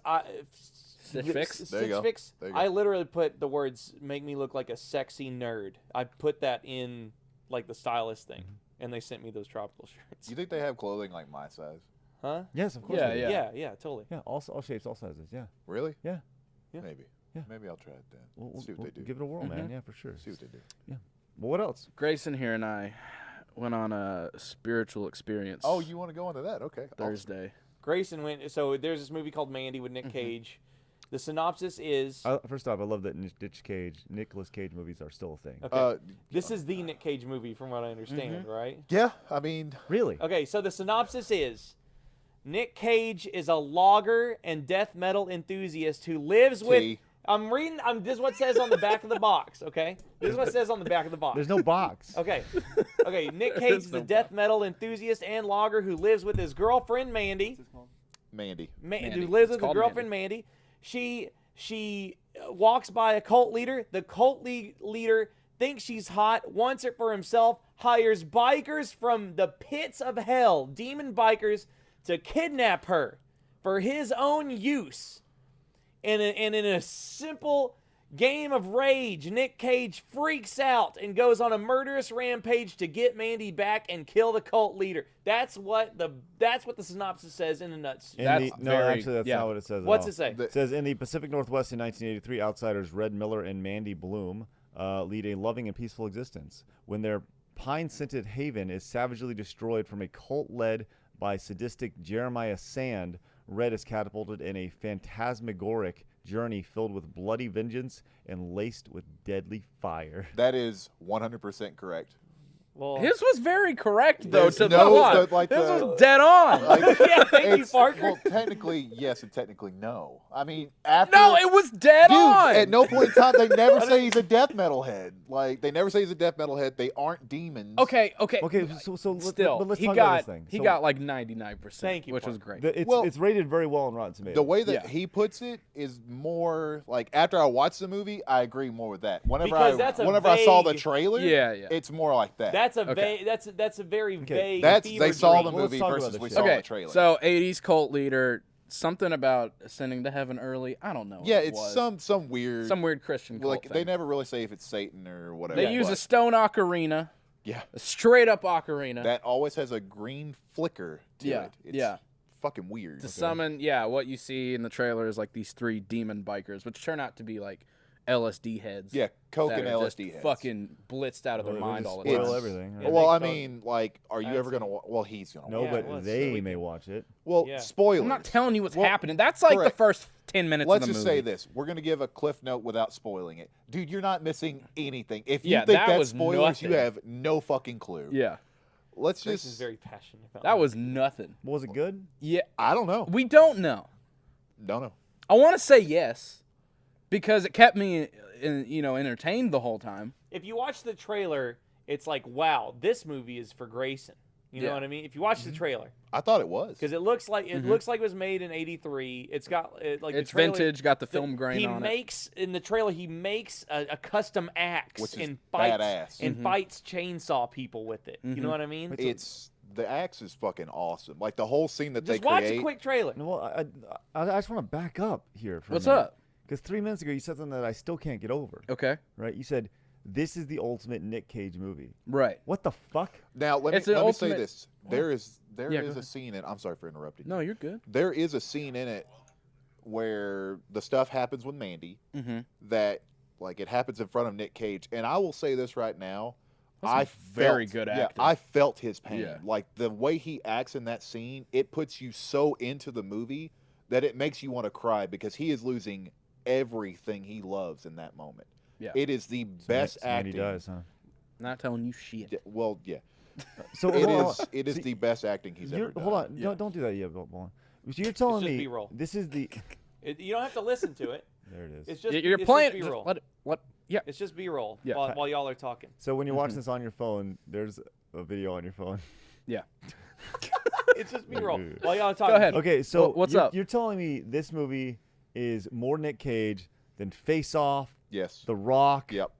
Stitch Fix? There you go. Fix. There you go. I literally put the words "make me look like a sexy nerd." I put that in like the stylist thing, and they sent me those tropical shirts. You think they have clothing like my size? Huh? yes, of course. Yeah, we do. Yeah, totally. Yeah, all shapes, all sizes. Yeah, Really? yeah. Maybe. Yeah. Maybe I'll try it then. We'll See what they do. Give it a whirl, man. Yeah, for sure. See what they do. Yeah. Well, what else? Grayson here and I went on a spiritual experience. Oh, you want to go into that? Okay. Thursday. Grayson went. So there's this movie called Mandy with Nick Cage. The synopsis is. First off, I love that Nicolas Cage movies are still a thing. Okay. This is the Nick Cage movie, from what I understand, right? Yeah, I mean, Really? Okay, so the synopsis is Nick Cage is a logger and death metal enthusiast who lives with. T. I'm reading. This is what it says on the back of the box. Okay, this is what it says on the back of the box. There's no box. Okay. Nick Cage is a death metal enthusiast and logger who lives with his girlfriend Mandy. Mandy. Who lives with his girlfriend Mandy. She walks by a cult leader. The cult leader thinks she's hot, wants it for himself, hires bikers from the pits of hell, demon bikers, to kidnap her for his own use. And in a simple game of rage, Nick Cage freaks out and goes on a murderous rampage to get Mandy back and kill the cult leader. That's what the synopsis says in a nutshell. Actually, that's not what it says. What's at all. it say? It says in the Pacific Northwest in 1983, outsiders Red Miller and Mandy Bloom lead a loving and peaceful existence. When their pine-scented haven is savagely destroyed from a cult led by sadistic Jeremiah Sand, Red is catapulted in a phantasmagoric journey filled with bloody vengeance and laced with deadly fire. That is 100% correct. Well, His was very correct though. There's To no- the one. the- like His the- was dead on. yeah, thank you, It's- Parker. Well, technically yes, and technically no. I mean, after no, it was dead dude, on. at no point in time they never say he's a death metal head. Like they never say he's a death metal head. They aren't demons. Okay. Okay, so Still, but let's he talk got about this thing. he So got like 99%. Thank you, which was Parker. great. it's rated very well on Rotten Tomatoes. The way that Yeah. he puts it is more like after I watched the movie, I agree more with that. Whenever Because that's a I saw the vague- trailer, Yeah. it's more like that. That's a Okay. that's a very vague. They fever saw the dream. Well, let's movie talk about versus this we shit. saw Okay, the trailer. so 80s cult leader, something about ascending to heaven early. I don't know. yeah, what it it's was. some weird Christian Well, cult like thing. they never really say if it's Satan or whatever. They use a but stone ocarina, yeah, a straight up ocarina, that always has a green flicker to Yeah, it. It's yeah. fucking weird. to summon. Yeah, what you see in the trailer is like these 3 demon bikers, which turn out to be like LSD heads. Yeah, coke that and are LSD just heads. fucking blitzed out of their Well, mind they all the just time. spoil It's- everything. Yeah, right? Well, I they- mean, like, are you I've ever seen gonna? Well, he's gonna. No, watch Yeah, it. it was, but so they we may can- watch it. Well, Yeah. spoilers. I'm not telling you what's Well, happening. That's like correct. the first 10 minutes Let's of the just movie. say this: we're gonna give a cliff note without spoiling it, dude. You're not missing anything. If you Yeah, think that that's was spoilers, you nothing. have no fucking clue. Yeah, Let's Grace just. is very passionate about that it. was nothing. Was it good? Yeah, I don't know. we don't know. Don't know. I want to say yes because it kept me, entertained the whole time. If you watch the trailer, it's like, wow, this movie is for Grayson. You know Yeah. what I mean? If you watch the trailer, I thought it was. because it looks like it was made in '83. It's got like It's the trailer, vintage, got the film grain he on it. makes in the trailer. He makes a custom axe Which is and fights badass. and fights chainsaw people with it. You know what I mean? It's the axe is fucking awesome. Like the whole scene that Just they watch create. a quick trailer. No, well, I just want to back up here. For What's a minute. up? Because 3 minutes ago you said something that I still can't get over. Okay, Right? You said this is the ultimate Nick Cage movie. right. What the fuck? Now let me It's an let me say ultimate- this: there is Yeah, go a ahead. scene in. I'm sorry for interrupting. No, you're good. There is a scene in it where the stuff happens with Mandy Mm-hmm. that like it happens in front of Nick Cage, and I will say this right now. That's I some very felt- good Yeah, acting. I felt his pain. Yeah. Like the way he acts in that scene, it puts you so into the movie that it makes you want to cry because he is losing everything he loves in that moment. Yeah. It is the best Mandy acting. does, huh? Not telling you shit. Yeah, well, yeah. So It hold on. is. It is So the best acting he's ever done. Hold on. Yeah. Don't do that yet, Ball. So you're telling just me B-roll. this is the. You don't have to listen to it. There it is. It's just You're it's playing. Just Just B-roll. let it. What? Yeah. It's just B-roll Yeah. while y'all are talking. So when you're watching this on your phone, there's a video on your phone. Yeah. It's just B-roll while y'all are talking. Go ahead. Okay, so Well, what's you're, up? You're telling me this movie is more Nick Cage than Face Off, Yes. The Rock, Yep.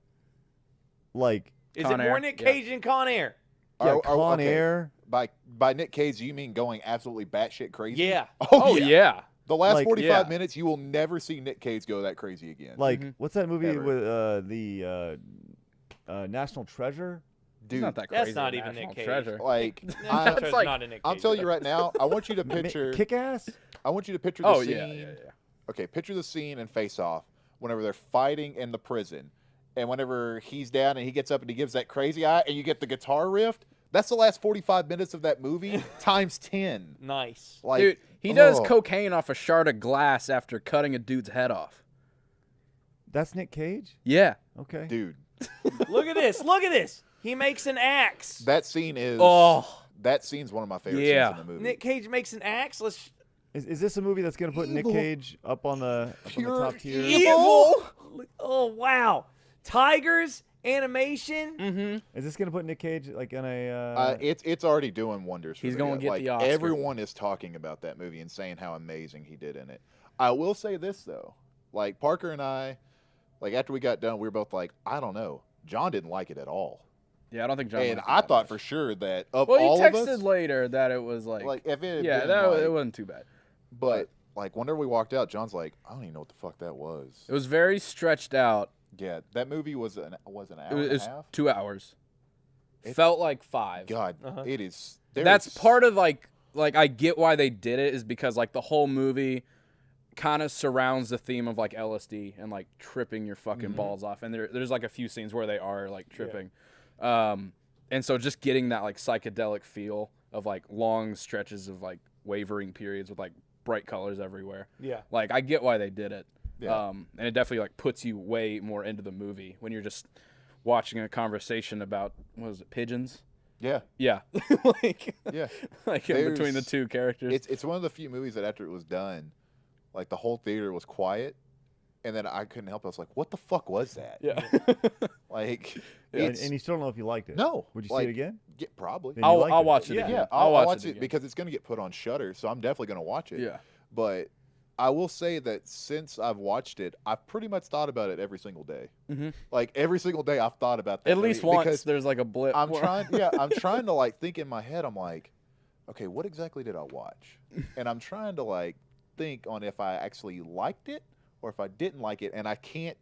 like Is Con it more Air. Nick Yeah. Cage than Con Air? Con okay. Air. By Nick Cage, you mean going absolutely batshit crazy? Yeah. Oh yeah. The last Like- 45 Yeah. minutes, you will never see Nick Cage go that crazy again. Like Mhm. what's that movie Ever. with the National Treasure? It's dude, not that That's crazy. not of a even national Nick Cage. treasure. like That's It's like- not a Nick I'm Cage telling you movie. right now, I want you to picture. Kick Ass. I want you to picture the Oh scene. yeah. Okay, picture the scene in Face Off whenever they're fighting in the prison, and whenever he's down and he gets up and he gives that crazy eye, and you get the guitar riff. That's the last 45 minutes of that movie times 10. Nice. Like, Dude, he does oh. cocaine off a shard of glass after cutting a dude's head off. That's Nick Cage. Yeah. Okay. Dude, Look at this. Look at this. He makes an axe. that scene is. Oh. That scene's one of my favorite Yeah. scenes in the movie. Nick Cage makes an axe. Let's. Is this a movie that's gonna put Nick Evil. Cage up on the Pure top tier? evil. Oh wow. Tigers animation. Mm-hmm. Is this gonna put Nick Cage like in a? It's already doing wonders. For He's the gonna guy. get like, the Oscar. Everyone is talking about that movie and saying how amazing he did in it. I will say this though, like Parker and I, like after we got done, we were both like, I don't know. John didn't like it at all, Yeah, I don't think John. and liked it I that thought much. for sure that of Well, he all of texted us, later that it was like like if it had yeah, been, that like, it wasn't too bad. but like whenever we walked out, John's like, I don't even know what the fuck that was. It was very stretched out. Yeah, that movie was an hour It and a was half. 2 hours. It- Felt like 5. God, Uh-huh. it is. That's part of like I get why they did it is because like the whole movie kind of surrounds the theme of like LSD and like tripping your fucking balls off, and there's like a few scenes where they are like tripping, and so just getting that like psychedelic feel of like long stretches of like wavering periods with like bright colors everywhere. Yeah. Like I get why they did it, Yeah. and it definitely like puts you way more into the movie when you're just watching a conversation about what was it, pigeons. Yeah. Yeah. like Yeah. like in between the There's- two characters. It's one of the few movies that after it was done, like the whole theater was quiet, and then I couldn't help it. I was like, "What the fuck was that?" Yeah. Like, And, it's and you still don't know if you liked it. no. Would you see like, it again? Yeah, probably. Then you I'll liked I'll it. watch it Yeah. again. Yeah, I'll watch it it again. because it's going to get put on Shudder, so I'm definitely going to watch it. Yeah. But I will say that since I've watched it, I've pretty much thought about it every single day. Mhm. Like every single day, I've thought about that At least movie once because there's like a blip. I'm where- trying. Yeah, I'm trying to like think in my head. I'm like, okay, what exactly did I watch? And I'm trying to like think on if I actually liked it or if I didn't like it, and I can't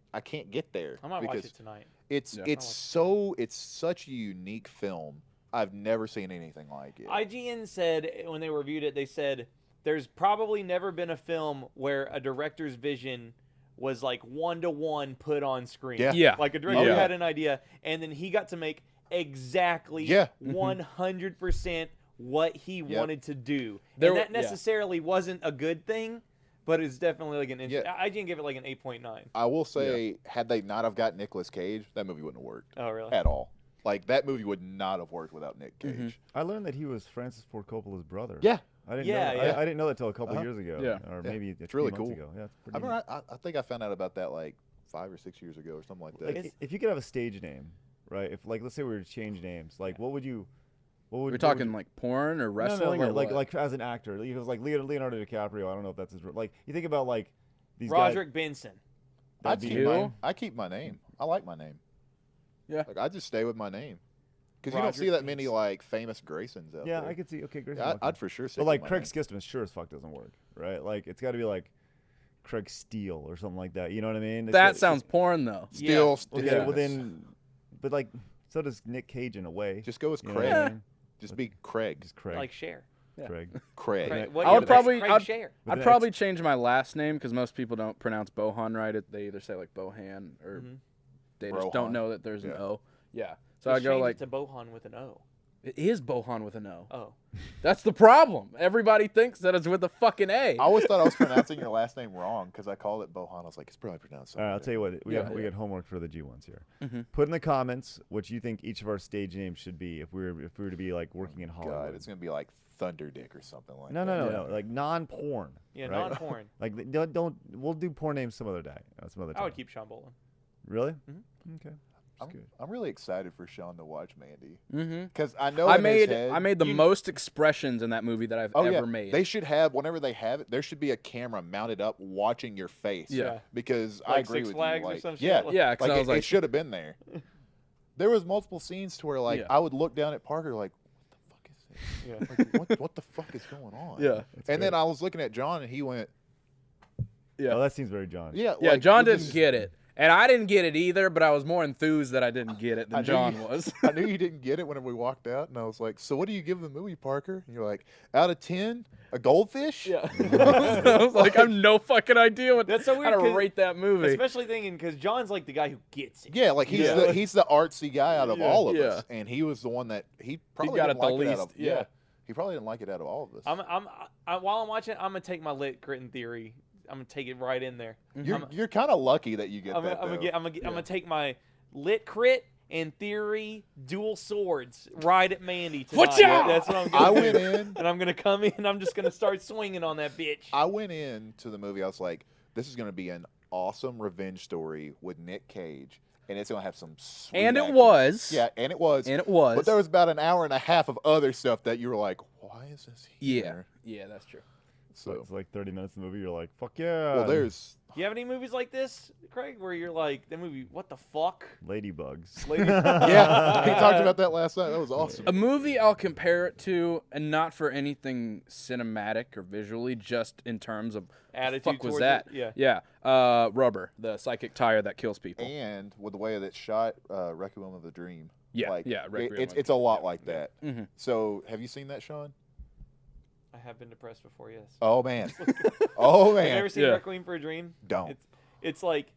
get there I might watch because it tonight. it's Yeah. it's such a unique film. I've never seen anything like it. IGN said when they reviewed it, they said there's probably never been a film where a director's vision was like 1-to-1 put on screen. Yeah. Yeah. Like a director Yeah. had an idea, and then he got to make exactly Yeah. 100% what he wanted to do. There and were- that necessarily wasn't a good thing, but it's definitely like an Yeah. IGN gave it like an 8.9. I will say, had they not have got Nicolas Cage, that movie wouldn't have worked Oh, really? at all. Like that movie would not have worked without Nick Cage. Mhm. I learned that he was Francis Ford Coppola's brother. Yeah, I didn't Yeah, know. yeah. I didn't know that till a couple Uh-huh. years ago. Yeah. Or Yeah. maybe It's few really months cool. ago. Yeah, it's I pretty remember. I think I found out about that like 5 or 6 years ago or something like that. Like, if you could have a stage name, right? If like let's say we were to change names, like what would you? What would We're what would talking you- like porn or No, wrestling no, or like what? like as an actor, because like Leonardo DiCaprio. I don't know if that's his. Like you think about like these Roderick Benson. guys. I that'd be- keep you? my I keep my name. I like my name. Yeah. Like I just stay with my name because you don't Roger see that many Benson. like famous Graysons out Yeah, there. I could see. Okay, great. Yeah, I'd for sure say. But like Craig Skistman, sure as fuck doesn't work, right? Like it's got to be like Craig Steele or something like that. You know what I mean? It's that got- sounds porn though. Still. Okay, Yeah. well then, but like so does Nick Cage in a way. just go as You know Craig. what I mean? Just be Craig. Just Craig. Like Cher. Yeah. Craig. Craig. Craig, Yeah. what, I yeah, would but that's probably- Craig I'd- Cher. With I'd an probably X. change my last name because most people don't pronounce Bohan right. They either say like Bohan or Mhm. they just Rohan. don't know that there's an Yeah. O. Yeah. So Just I go change like it to Bohan with an O. it is Bohan with an O. Oh. That's the problem. Everybody thinks that it's with a fucking A. I always thought I was pronouncing your last name wrong because I called it Bohan. I was like, it's probably pronounced. All right, I'll tell you what. We Yeah. got homework for the G ones here. Mhm. Put in the comments what you think each of our stage names should be if we were to be like working in Hollywood. God, it's gonna be like Thunder Dick or something like no, that. no, no, Yeah. no, like non-porn. Yeah, right? non-porn. Like don't. We'll do porn names some other day. Some other time. I would keep Sean Bolin. Really? Mhm. Okay. That's good. I'm really excited for Sean to watch Mandy Mm-hmm. because I know I in his made head, I made the most expressions in that movie that I've ever yeah, made. They should have whenever they have it. There should be a camera mounted up watching your face. Yeah. because I Like agree Six with Flags you. or Like, some shit? yeah, yeah, because like I was it like, should have been there. There was multiple scenes to where like Yeah. I would look down at Parker like, what the fuck is this? Yeah. Like, what the fuck is going on? yeah, And then I was looking at John and he went, yeah, Oh, that seems very John. yeah, yeah. like, John it didn't just- get it, and I didn't get it either. But I was more enthused that I didn't get it I than knew John you- was. I knew you didn't get it whenever we walked out, and I was like, "So what do you give the movie, Parker?" And you're like, "Out of 10, a goldfish." Yeah, I was like, I have no fucking idea what That's so how weird, to 'cause- rate that movie. Especially thinking because John's like the guy who gets it. Yeah, like he's Yeah. he's the artsy guy out of Yeah. all of Yeah. us, and he was the one that he probably got didn't it the like it out least, of. yeah. He probably didn't like it out of all of us. While I'm watching, I'm gonna take my lit crit in theory. I'm gonna take it right in there. You're kind of lucky that you get I'm that. though. gonna take my lit crit and theory dual swords right at Mandy tonight. Whatcha? That's what I'm gonna I do. went in. and I'm gonna come in. I'm just gonna start swinging on that bitch. I went into the movie. I was like, "This is going to be an awesome revenge story with Nick Cage, and it's going to have some sweet." And it action." was. Yeah, and it was. And it was. But there was about an hour and a half of other stuff that you were like, "Why is this Yeah, here?" yeah, that's true. So So, it's like 30 minutes of the movie. You're like, fuck yeah. well, there's Do you have any movies like this, Craig, where you're like, that movie, what the fuck? ladybugs. Lady- yeah. He talked about that last night. That was awesome. A movie I'll compare it to, and not for anything cinematic or visually, just in terms of Attitude the fuck was towards that? it? Yeah. Yeah, Rubber, the psychic tire that kills people. And with the way that it's shot, Requiem of the Dream. Yeah, like, yeah, Requiem it's of it's a the- lot yeah, like yeah. that. Mhm. So, have you seen that, Sean? I have been depressed before, yes. Oh man, oh Have you man, ever seen Yeah. Requiem for a Dream? don't. It's like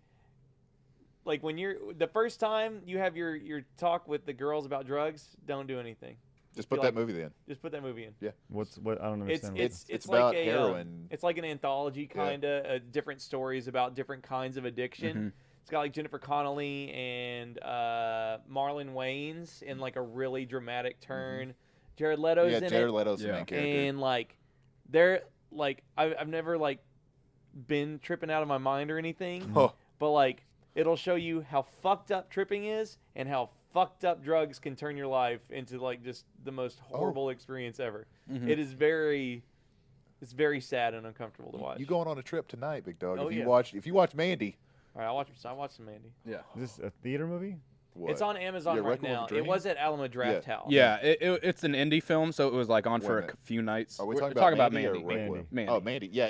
when you're the first time you have your talk with the girls about drugs, don't do anything. Just put you that like- movie then. Just put that movie in. What? I don't understand. It's like about a heroin. it's like an anthology Yeah. kind of different stories about different kinds of addiction. Mhm. It's got like Jennifer Connelly and Marlon Wayans in like a really dramatic turn. Jared Leto's in Jared it. Leto's the main character. And like they're like I've never like been tripping out of my mind or anything. Huh. But like it'll show you how fucked up tripping is and how fucked up drugs can turn your life into like just the most horrible experience ever. It is it's very sad and uncomfortable to watch. You going on a trip tonight, big dog? Oh, if you yeah. watch Mandy. All right, I watched some Mandy. Yeah. Is this a theater movie? What? It's on Amazon Yeah, right Requiem now. of a Dream? It was at Alamo Draft House. Yeah, it's an indie film, so it was like on Wait a for a minute. few nights. Are we We're talking about Mandy. Mandy or Requiem? Mandy. Oh, Mandy. Yeah,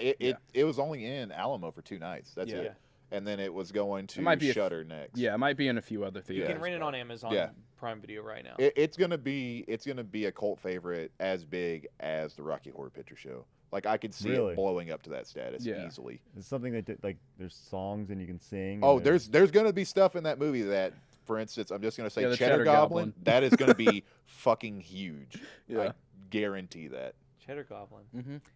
it was only in Alamo for 2 nights. That's Yeah. it. And then it was going to might be Shudder next. Yeah, it might be in a few other You theaters. can rent it on Amazon Prime Video right now. It's gonna be a cult favorite as big as the Rocky Horror Picture Show. Like I could see Really? it blowing up to that status Yeah. easily. It's something that like there's songs and you can sing. Oh, and there's gonna be stuff in that movie that, for instance, I'm just gonna say Yeah, the Cheddar Cheddar Goblin. Goblin. That is gonna be fucking huge. Yeah. I guarantee that. Cheddar Goblin.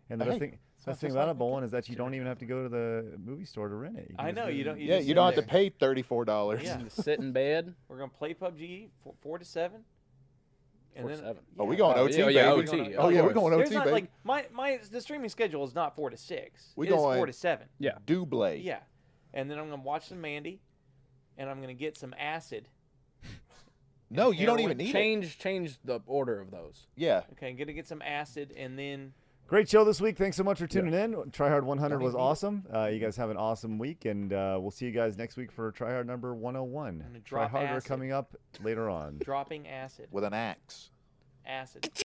And the Hey, best thing sounds about just a like Bolin is that you don't even have to go to the movie store to rent it. You can I just know, do you it. don't- Yeah, just you sit don't have to there. pay $34. Yeah. Sit in bed. We're gonna play PUBG 4 to 7. And 4 to then 7. Oh, we going Oh, OT, yeah, baby. yeah, We're OT. going- Oh yeah, we're Of going There's OT, not baby. like the streaming schedule is not 4 to 6. We It is going- 4 to 7. Yeah. Double. Yeah. And then I'm gonna watch some Mandy, and I'm gonna get some acid. No, you don't Heroin. even need it. Change the order of those. Yeah. Okay, I'm gonna get some acid, and then Great show this week. Thanks so much for tuning in. Tryhard 100 was Don't eat it. awesome. You guys have an awesome week, and we'll see you guys next week for Tryhard number 101. gonna drop Tryharder acid. coming up later on. dropping acid. With an axe. Acid.